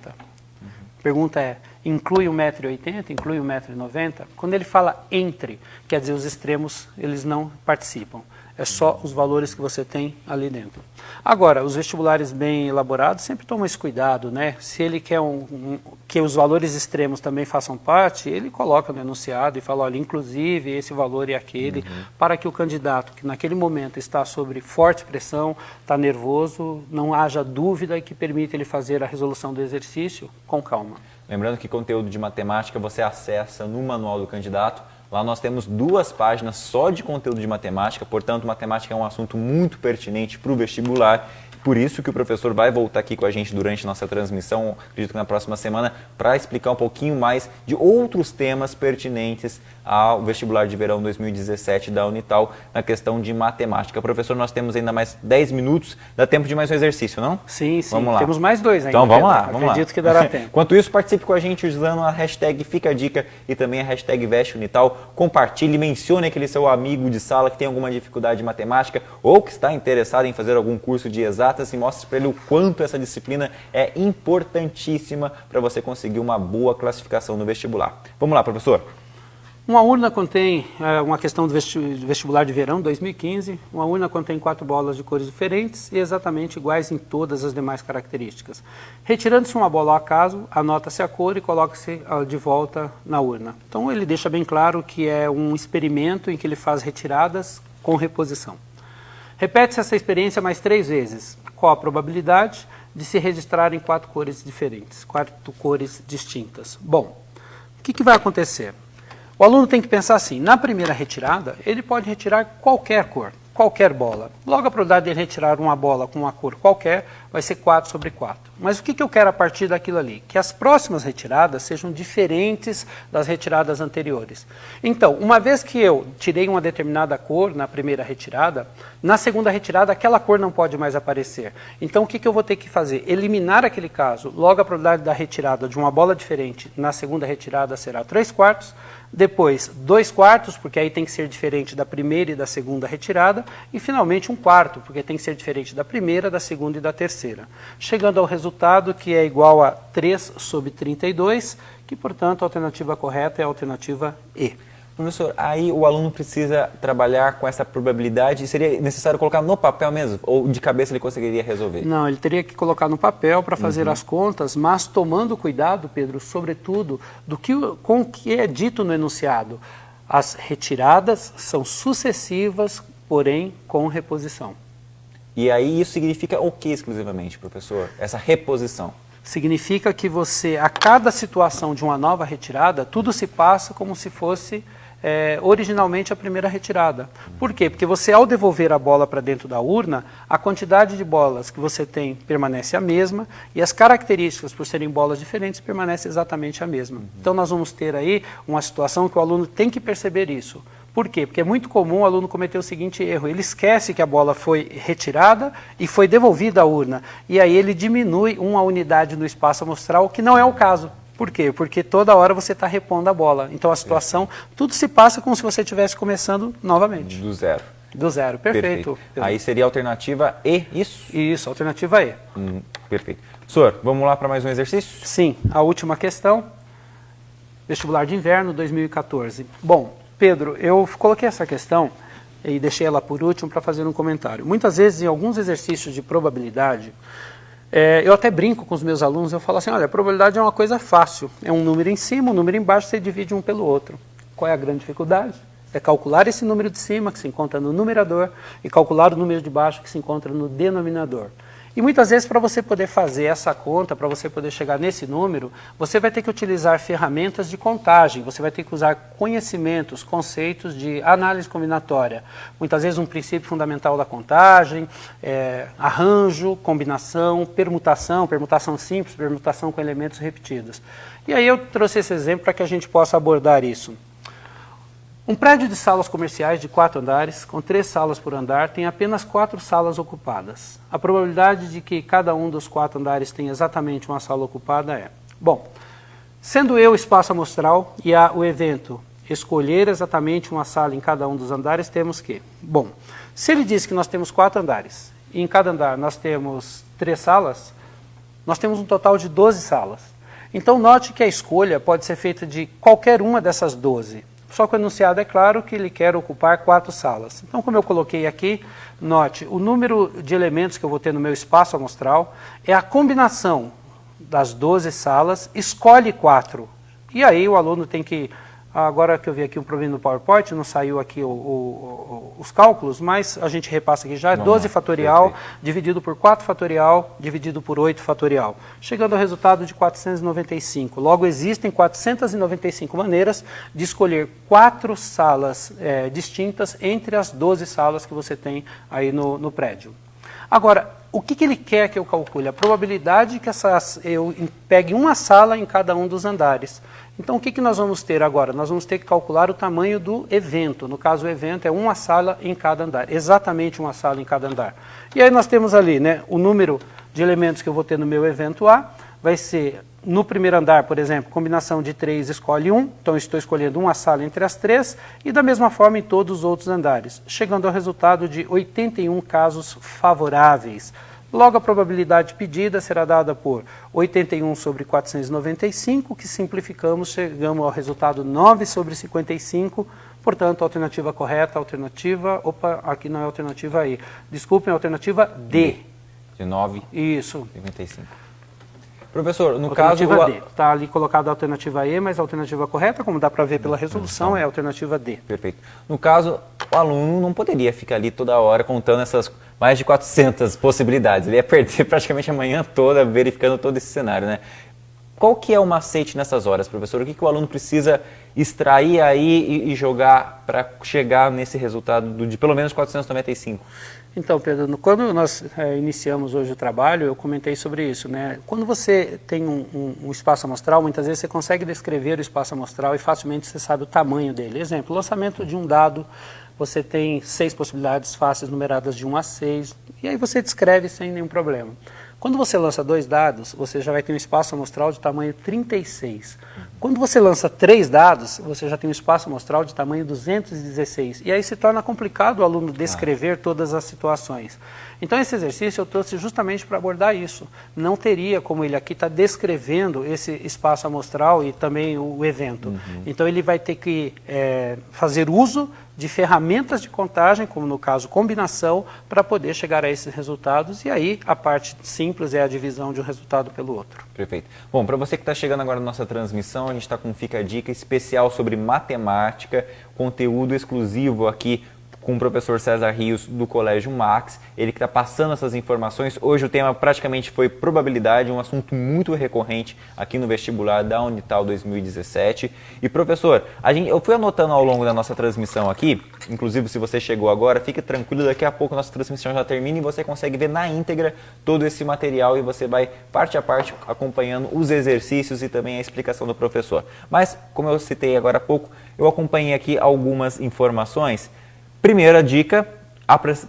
Pergunta é, inclui 1,80 m, inclui 1,90 m? Quando ele fala entre, quer dizer, os extremos, eles não participam. É só os valores que você tem ali dentro. Agora, os vestibulares bem elaborados sempre tomam esse cuidado, né? Se ele quer que os valores extremos também façam parte, ele coloca no enunciado e fala, olha, inclusive esse valor e aquele, para que o candidato, que naquele momento está sob forte pressão, está nervoso, não haja dúvida e que permita ele fazer a resolução do exercício com calma. Lembrando que conteúdo de matemática você acessa no manual do candidato. Lá nós temos 2 páginas só de conteúdo de matemática, portanto, matemática é um assunto muito pertinente para o vestibular. Por isso que o professor vai voltar aqui com a gente durante a nossa transmissão, acredito que na próxima semana, para explicar um pouquinho mais de outros temas pertinentes ao vestibular de verão 2017 da Unital na questão de matemática. Professor, nós temos ainda mais 10 minutos, dá tempo de mais um exercício, não? Sim, sim. Vamos lá. Temos mais 2 ainda. Então vamos lá, vamos Acredito lá. que dará tempo. Enquanto isso, participe com a gente usando a hashtag Fica a Dica e também a hashtag Veste Unital. Compartilhe, mencione aquele seu amigo de sala que tem alguma dificuldade de matemática ou que está interessado em fazer algum curso de exatas e mostre para ele o quanto essa disciplina é importantíssima para você conseguir uma boa classificação no vestibular. Vamos lá, professor. Uma urna contém, uma questão do vestibular de verão 2015, uma urna contém 4 bolas de cores diferentes e exatamente iguais em todas as demais características. Retirando-se uma bola ao acaso, anota-se a cor e coloca-se de volta na urna. Então ele deixa bem claro que é um experimento em que ele faz retiradas com reposição. Repete-se essa experiência mais 3 vezes. Qual a probabilidade de se registrarem 4 cores diferentes, 4 cores distintas? Bom, o que vai acontecer? O aluno tem que pensar assim, na primeira retirada, ele pode retirar qualquer cor. qualquer bola. Logo, a probabilidade de ele retirar uma bola com uma cor qualquer vai ser 4 sobre 4. Mas o que eu quero a partir daquilo ali? Que as próximas retiradas sejam diferentes das retiradas anteriores. Então, uma vez que eu tirei uma determinada cor na primeira retirada, na segunda retirada aquela cor não pode mais aparecer. Então, o que eu vou ter que fazer? Eliminar aquele caso. Logo, a probabilidade da retirada de uma bola diferente na segunda retirada será 3/4. Depois, 2/4, porque aí tem que ser diferente da primeira e da segunda retirada. E, finalmente, 1/4, porque tem que ser diferente da primeira, da segunda e da terceira. Chegando ao resultado, que é igual a 3 sobre 32, que, portanto, a alternativa correta é a alternativa E. Professor, aí o aluno precisa trabalhar com essa probabilidade e seria necessário colocar no papel mesmo? Ou de cabeça ele conseguiria resolver? Não, ele teria que colocar no papel para fazer as contas, mas tomando cuidado, Pedro, sobretudo, com o que é dito no enunciado. As retiradas são sucessivas, porém com reposição. E aí isso significa o que exclusivamente, professor? Essa reposição? Significa que você, a cada situação de uma nova retirada, tudo se passa como se fosse originalmente a primeira retirada. Por quê? Porque você, ao devolver a bola para dentro da urna, a quantidade de bolas que você tem permanece a mesma e as características, por serem bolas diferentes, permanecem exatamente a mesma. Então, nós vamos ter aí uma situação que o aluno tem que perceber isso. Por quê? Porque é muito comum o aluno cometer o seguinte erro, ele esquece que a bola foi retirada e foi devolvida à urna, e aí ele diminui uma unidade no espaço amostral, que não é o caso. Por quê? Porque toda hora você está repondo a bola. Então a situação, tudo se passa como se você estivesse começando novamente. Do zero. Do zero, perfeito. Aí seria a alternativa E, isso? Isso, alternativa E. Perfeito. Professor, vamos lá para mais um exercício? Sim, a última questão, vestibular de inverno 2014. Bom, Pedro, eu coloquei essa questão e deixei ela por último para fazer um comentário. Muitas vezes, em alguns exercícios de probabilidade, eu até brinco com os meus alunos, eu falo assim, olha, a probabilidade é uma coisa fácil, é um número em cima, um número embaixo, você divide um pelo outro. Qual é a grande dificuldade? É calcular esse número de cima, que se encontra no numerador, e calcular o número de baixo, que se encontra no denominador. E muitas vezes, para você poder fazer essa conta, para você poder chegar nesse número, você vai ter que utilizar ferramentas de contagem, você vai ter que usar conhecimentos, conceitos de análise combinatória. Muitas vezes um princípio fundamental da contagem, arranjo, combinação, permutação simples, permutação com elementos repetidos. E aí eu trouxe esse exemplo para que a gente possa abordar isso. Um prédio de salas comerciais de 4 andares, com 3 salas por andar, tem apenas 4 salas ocupadas. A probabilidade de que cada um dos 4 andares tenha exatamente uma sala ocupada é... Bom, sendo eu o espaço amostral e o evento escolher exatamente uma sala em cada um dos andares, temos que... Bom, se ele diz que nós temos 4 andares, e em cada andar nós temos 3 salas, nós temos um total de 12 salas. Então, note que a escolha pode ser feita de qualquer uma dessas 12. Só que o enunciado é claro que ele quer ocupar 4 salas. Então, como eu coloquei aqui, note, o número de elementos que eu vou ter no meu espaço amostral é a combinação das 12 salas, escolhe 4. E aí o aluno tem que... Agora que eu vi aqui um problema no PowerPoint, não saiu aqui os cálculos, mas a gente repassa aqui já, é 12 fatorial, dividido por 4 fatorial, dividido por 8 fatorial, chegando ao resultado de 495. Logo, existem 495 maneiras de escolher 4 salas distintas entre as 12 salas que você tem aí no prédio. Agora, o que ele quer que eu calcule? A probabilidade que eu pegue uma sala em cada um dos andares. Então, o que nós vamos ter agora? Nós vamos ter que calcular o tamanho do evento. No caso, o evento é uma sala em cada andar, exatamente uma sala em cada andar. E aí nós temos ali, né, o número de elementos que eu vou ter no meu evento A, vai ser, no primeiro andar, por exemplo, combinação de 3 escolhe 1, então eu estou escolhendo uma sala entre as 3, e da mesma forma em todos os outros andares, chegando ao resultado de 81 casos favoráveis. Logo, a probabilidade pedida será dada por 81 sobre 495, que simplificamos, chegamos ao resultado 9 sobre 55, portanto, a alternativa correta, aqui não é a alternativa E, desculpem, a alternativa D. De 9 Isso. 55. Professor, no alternativa caso... D. Está ali colocada a alternativa E, mas a alternativa correta, como dá para ver pela resolução, é a alternativa D. Perfeito. No caso, o aluno não poderia ficar ali toda hora contando essas mais de 400 possibilidades. Ele ia perder praticamente a manhã toda verificando todo esse cenário, né? Qual que é o macete nessas horas, professor? O que o aluno precisa extrair aí e jogar para chegar nesse resultado de pelo menos 495? Então, Pedro, quando nós iniciamos hoje o trabalho, eu comentei sobre isso, né? Quando você tem um espaço amostral, muitas vezes você consegue descrever o espaço amostral e facilmente você sabe o tamanho dele. Exemplo, lançamento de um dado, você tem 6 possibilidades fáceis numeradas de 1 a 6, e aí você descreve sem nenhum problema. Quando você lança 2 dados, você já vai ter um espaço amostral de tamanho 36. Quando você lança 3 dados, você já tem um espaço amostral de tamanho 216. E aí se torna complicado o aluno descrever todas as situações. Então esse exercício eu trouxe justamente para abordar isso. Não teria como ele aqui estar descrevendo esse espaço amostral e também o evento. Então ele vai ter que fazer uso de ferramentas de contagem, como no caso combinação, para poder chegar a esses resultados, e aí a parte simples é a divisão de um resultado pelo outro. Perfeito. Bom, para você que está chegando agora na nossa transmissão, a gente está com um Fica a Dica especial sobre matemática, conteúdo exclusivo aqui com o professor César Rios do Colégio Max, ele que está passando essas informações. Hoje o tema praticamente foi probabilidade, um assunto muito recorrente aqui no vestibular da Unital 2017. E professor, eu fui anotando ao longo da nossa transmissão aqui, inclusive se você chegou agora, fique tranquilo, daqui a pouco a nossa transmissão já termina e você consegue ver na íntegra todo esse material e você vai parte a parte acompanhando os exercícios e também a explicação do professor. Mas, como eu citei agora há pouco, eu acompanhei aqui algumas informações. Primeira dica,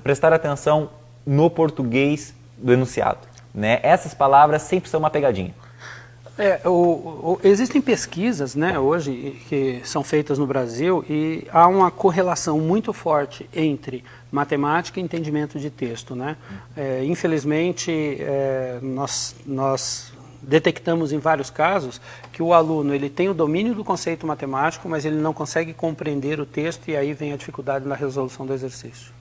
prestar atenção no português do enunciado, né? Essas palavras sempre são uma pegadinha. Existem pesquisas, né, hoje que são feitas no Brasil e há uma correlação muito forte entre matemática e entendimento de texto, né? Infelizmente, nós detectamos em vários casos que o aluno ele tem o domínio do conceito matemático, mas ele não consegue compreender o texto e aí vem a dificuldade na resolução do exercício.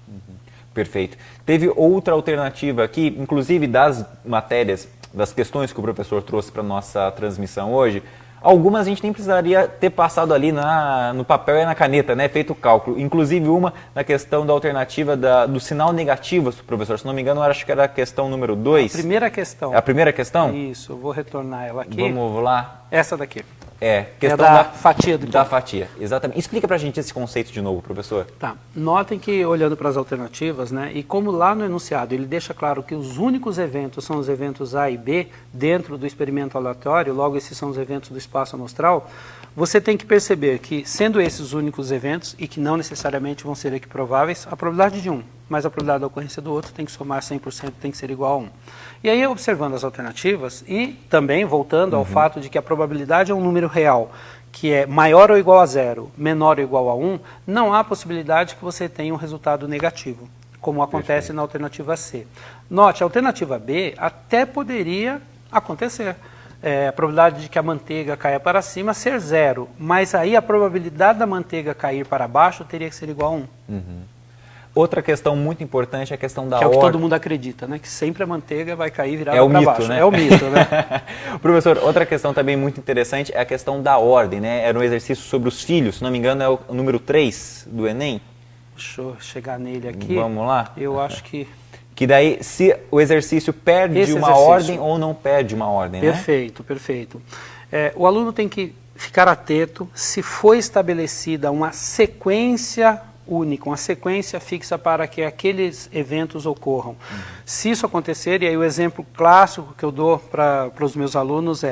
Perfeito. Teve outra alternativa aqui, inclusive das matérias, das questões que o professor trouxe para a nossa transmissão hoje. Algumas a gente nem precisaria ter passado ali no papel e na caneta, né? Feito o cálculo. Inclusive uma na questão da alternativa do sinal negativo, professor. Se não me engano, eu acho que era a questão número 2. A primeira questão. É a primeira questão? Isso, eu vou retornar ela aqui. Vamos lá. Essa daqui. Questão da fatia do Da fatia, exatamente. Explica pra gente esse conceito de novo, professor. Tá. Notem que, olhando para as alternativas, né, e como lá no enunciado ele deixa claro que os únicos eventos são os eventos A e B dentro do experimento aleatório, logo esses são os eventos do espaço amostral, você tem que perceber que, sendo esses os únicos eventos, e que não necessariamente vão ser equiprováveis, a probabilidade de um mais a probabilidade da ocorrência do outro tem que somar 100%, tem que ser igual a 1. E aí, observando as alternativas, e também voltando ao fato de que a probabilidade é um número real, que é maior ou igual a 0, menor ou igual a 1, não há possibilidade que você tenha um resultado negativo, como acontece na alternativa C. Note, a alternativa B até poderia acontecer. A probabilidade de que a manteiga caia para cima ser 0, mas aí a probabilidade da manteiga cair para baixo teria que ser igual a 1. Outra questão muito importante é a questão da ordem. Que é o que todo mundo acredita, né? Que sempre a manteiga vai cair virada para baixo. Né? É o mito, né? Professor, outra questão também muito interessante é a questão da ordem, né? Era um exercício sobre os filhos, se não me engano é o número 3 do Enem. Deixa eu chegar nele aqui. Vamos lá? Eu acho que... Que daí, se o exercício perde uma ordem ou não perde uma ordem, perfeito, né? Perfeito. O aluno tem que ficar atento se foi estabelecida uma sequência única, uma sequência fixa para que aqueles eventos ocorram. Se isso acontecer, e aí o exemplo clássico que eu dou para os meus alunos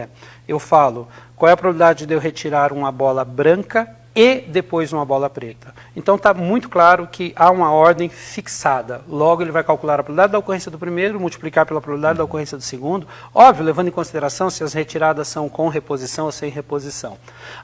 eu falo, qual é a probabilidade de eu retirar uma bola branca e depois uma bola preta? Então está muito claro que há uma ordem fixada. Logo ele vai calcular a probabilidade da ocorrência do primeiro, multiplicar pela probabilidade da ocorrência do segundo, óbvio, levando em consideração se as retiradas são com reposição ou sem reposição.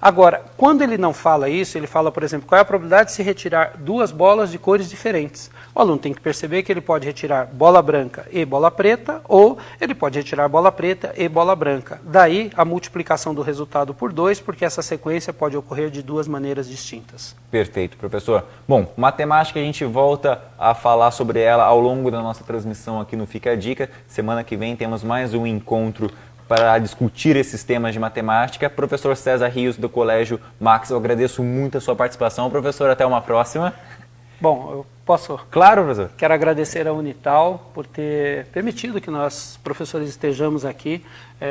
Agora, quando ele não fala isso, ele fala, por exemplo, qual é a probabilidade de se retirar 2 bolas de cores diferentes? O aluno tem que perceber que ele pode retirar bola branca e bola preta, ou ele pode retirar bola preta e bola branca. Daí a multiplicação do resultado por 2, porque essa sequência pode ocorrer de 2 maneiras distintas. Perfeito, professor. Bom, matemática a gente volta a falar sobre ela ao longo da nossa transmissão aqui no Fica a Dica. Semana que vem temos mais um encontro para discutir esses temas de matemática. Professor César Rios do Colégio Max, eu agradeço muito a sua participação. Professor, até uma próxima. Bom, eu Posso? Claro, professor. Quero agradecer à Unital por ter permitido que nós, professores, estejamos aqui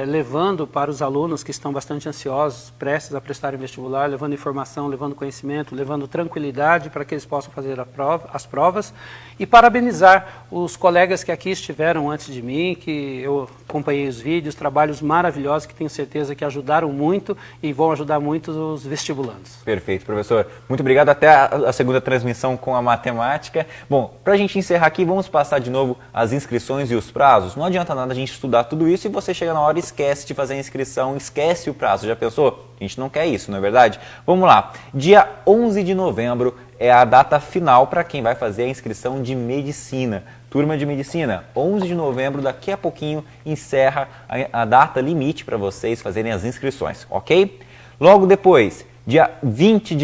levando para os alunos que estão bastante ansiosos, prestes a prestarem vestibular, levando informação, levando conhecimento, levando tranquilidade para que eles possam fazer as provas e parabenizar os colegas que aqui estiveram antes de mim, que eu acompanhei os vídeos, trabalhos maravilhosos que tenho certeza que ajudaram muito e vão ajudar muito os vestibulandos. Perfeito, professor. Muito obrigado. Até a segunda transmissão com a matemática. Bom, para a gente encerrar aqui, vamos passar de novo as inscrições e os prazos. Não adianta nada a gente estudar tudo isso e você chega na hora e esquece de fazer a inscrição, esquece o prazo. Já pensou? A gente não quer isso, não é verdade? Vamos lá. Dia 11 de novembro é a data final para quem vai fazer a inscrição de medicina. Turma de medicina, 11 de novembro, daqui a pouquinho, encerra a data limite para vocês fazerem as inscrições, ok? Logo depois, dia 18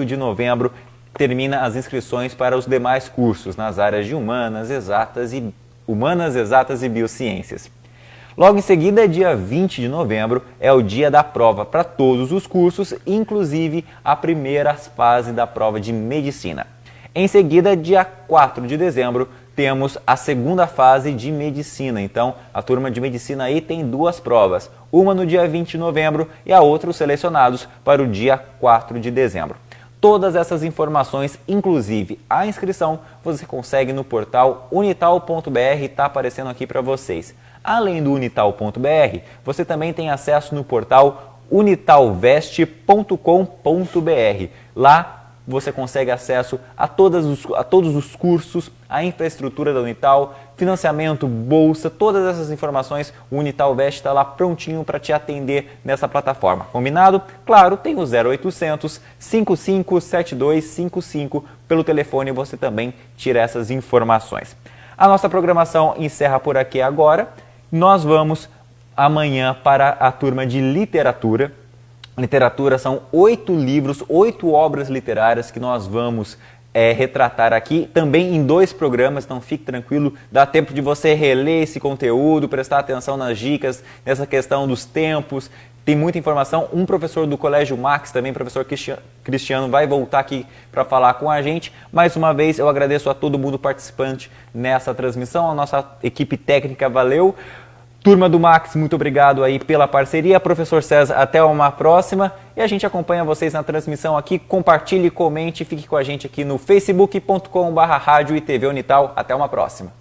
de novembro, termina as inscrições para os demais cursos nas áreas de humanas, exatas e biociências. Logo em seguida, dia 20 de novembro, é o dia da prova para todos os cursos, inclusive a primeira fase da prova de medicina. Em seguida, dia 4 de dezembro, temos a segunda fase de medicina. Então, a turma de medicina aí tem duas provas, uma no dia 20 de novembro e a outra os selecionados para o dia 4 de dezembro. Todas essas informações, inclusive a inscrição, você consegue no portal unital.br, está aparecendo aqui para vocês. Além do unital.br, você também tem acesso no portal unitalvest.com.br. Lá você consegue acesso a todos os cursos, a infraestrutura da Unital, financiamento, bolsa, todas essas informações. O Unital Vest está lá prontinho para te atender nessa plataforma. Combinado? Claro, tem o 0800 557255. Pelo telefone você também tira essas informações. A nossa programação encerra por aqui agora. Nós vamos amanhã para a turma de literatura. Literatura são 8 livros, 8 obras literárias que nós vamos retratar aqui, também em 2 programas, então fique tranquilo, dá tempo de você reler esse conteúdo, prestar atenção nas dicas, nessa questão dos tempos, tem muita informação. Um professor do Colégio Max, também professor Cristiano, vai voltar aqui para falar com a gente. Mais uma vez, eu agradeço a todo mundo participante nessa transmissão, a nossa equipe técnica, valeu. Turma do Max, muito obrigado aí pela parceria. Professor César, até uma próxima. E a gente acompanha vocês na transmissão aqui. Compartilhe, comente, fique com a gente aqui no facebook.com/rádio e TV Unital. Até uma próxima.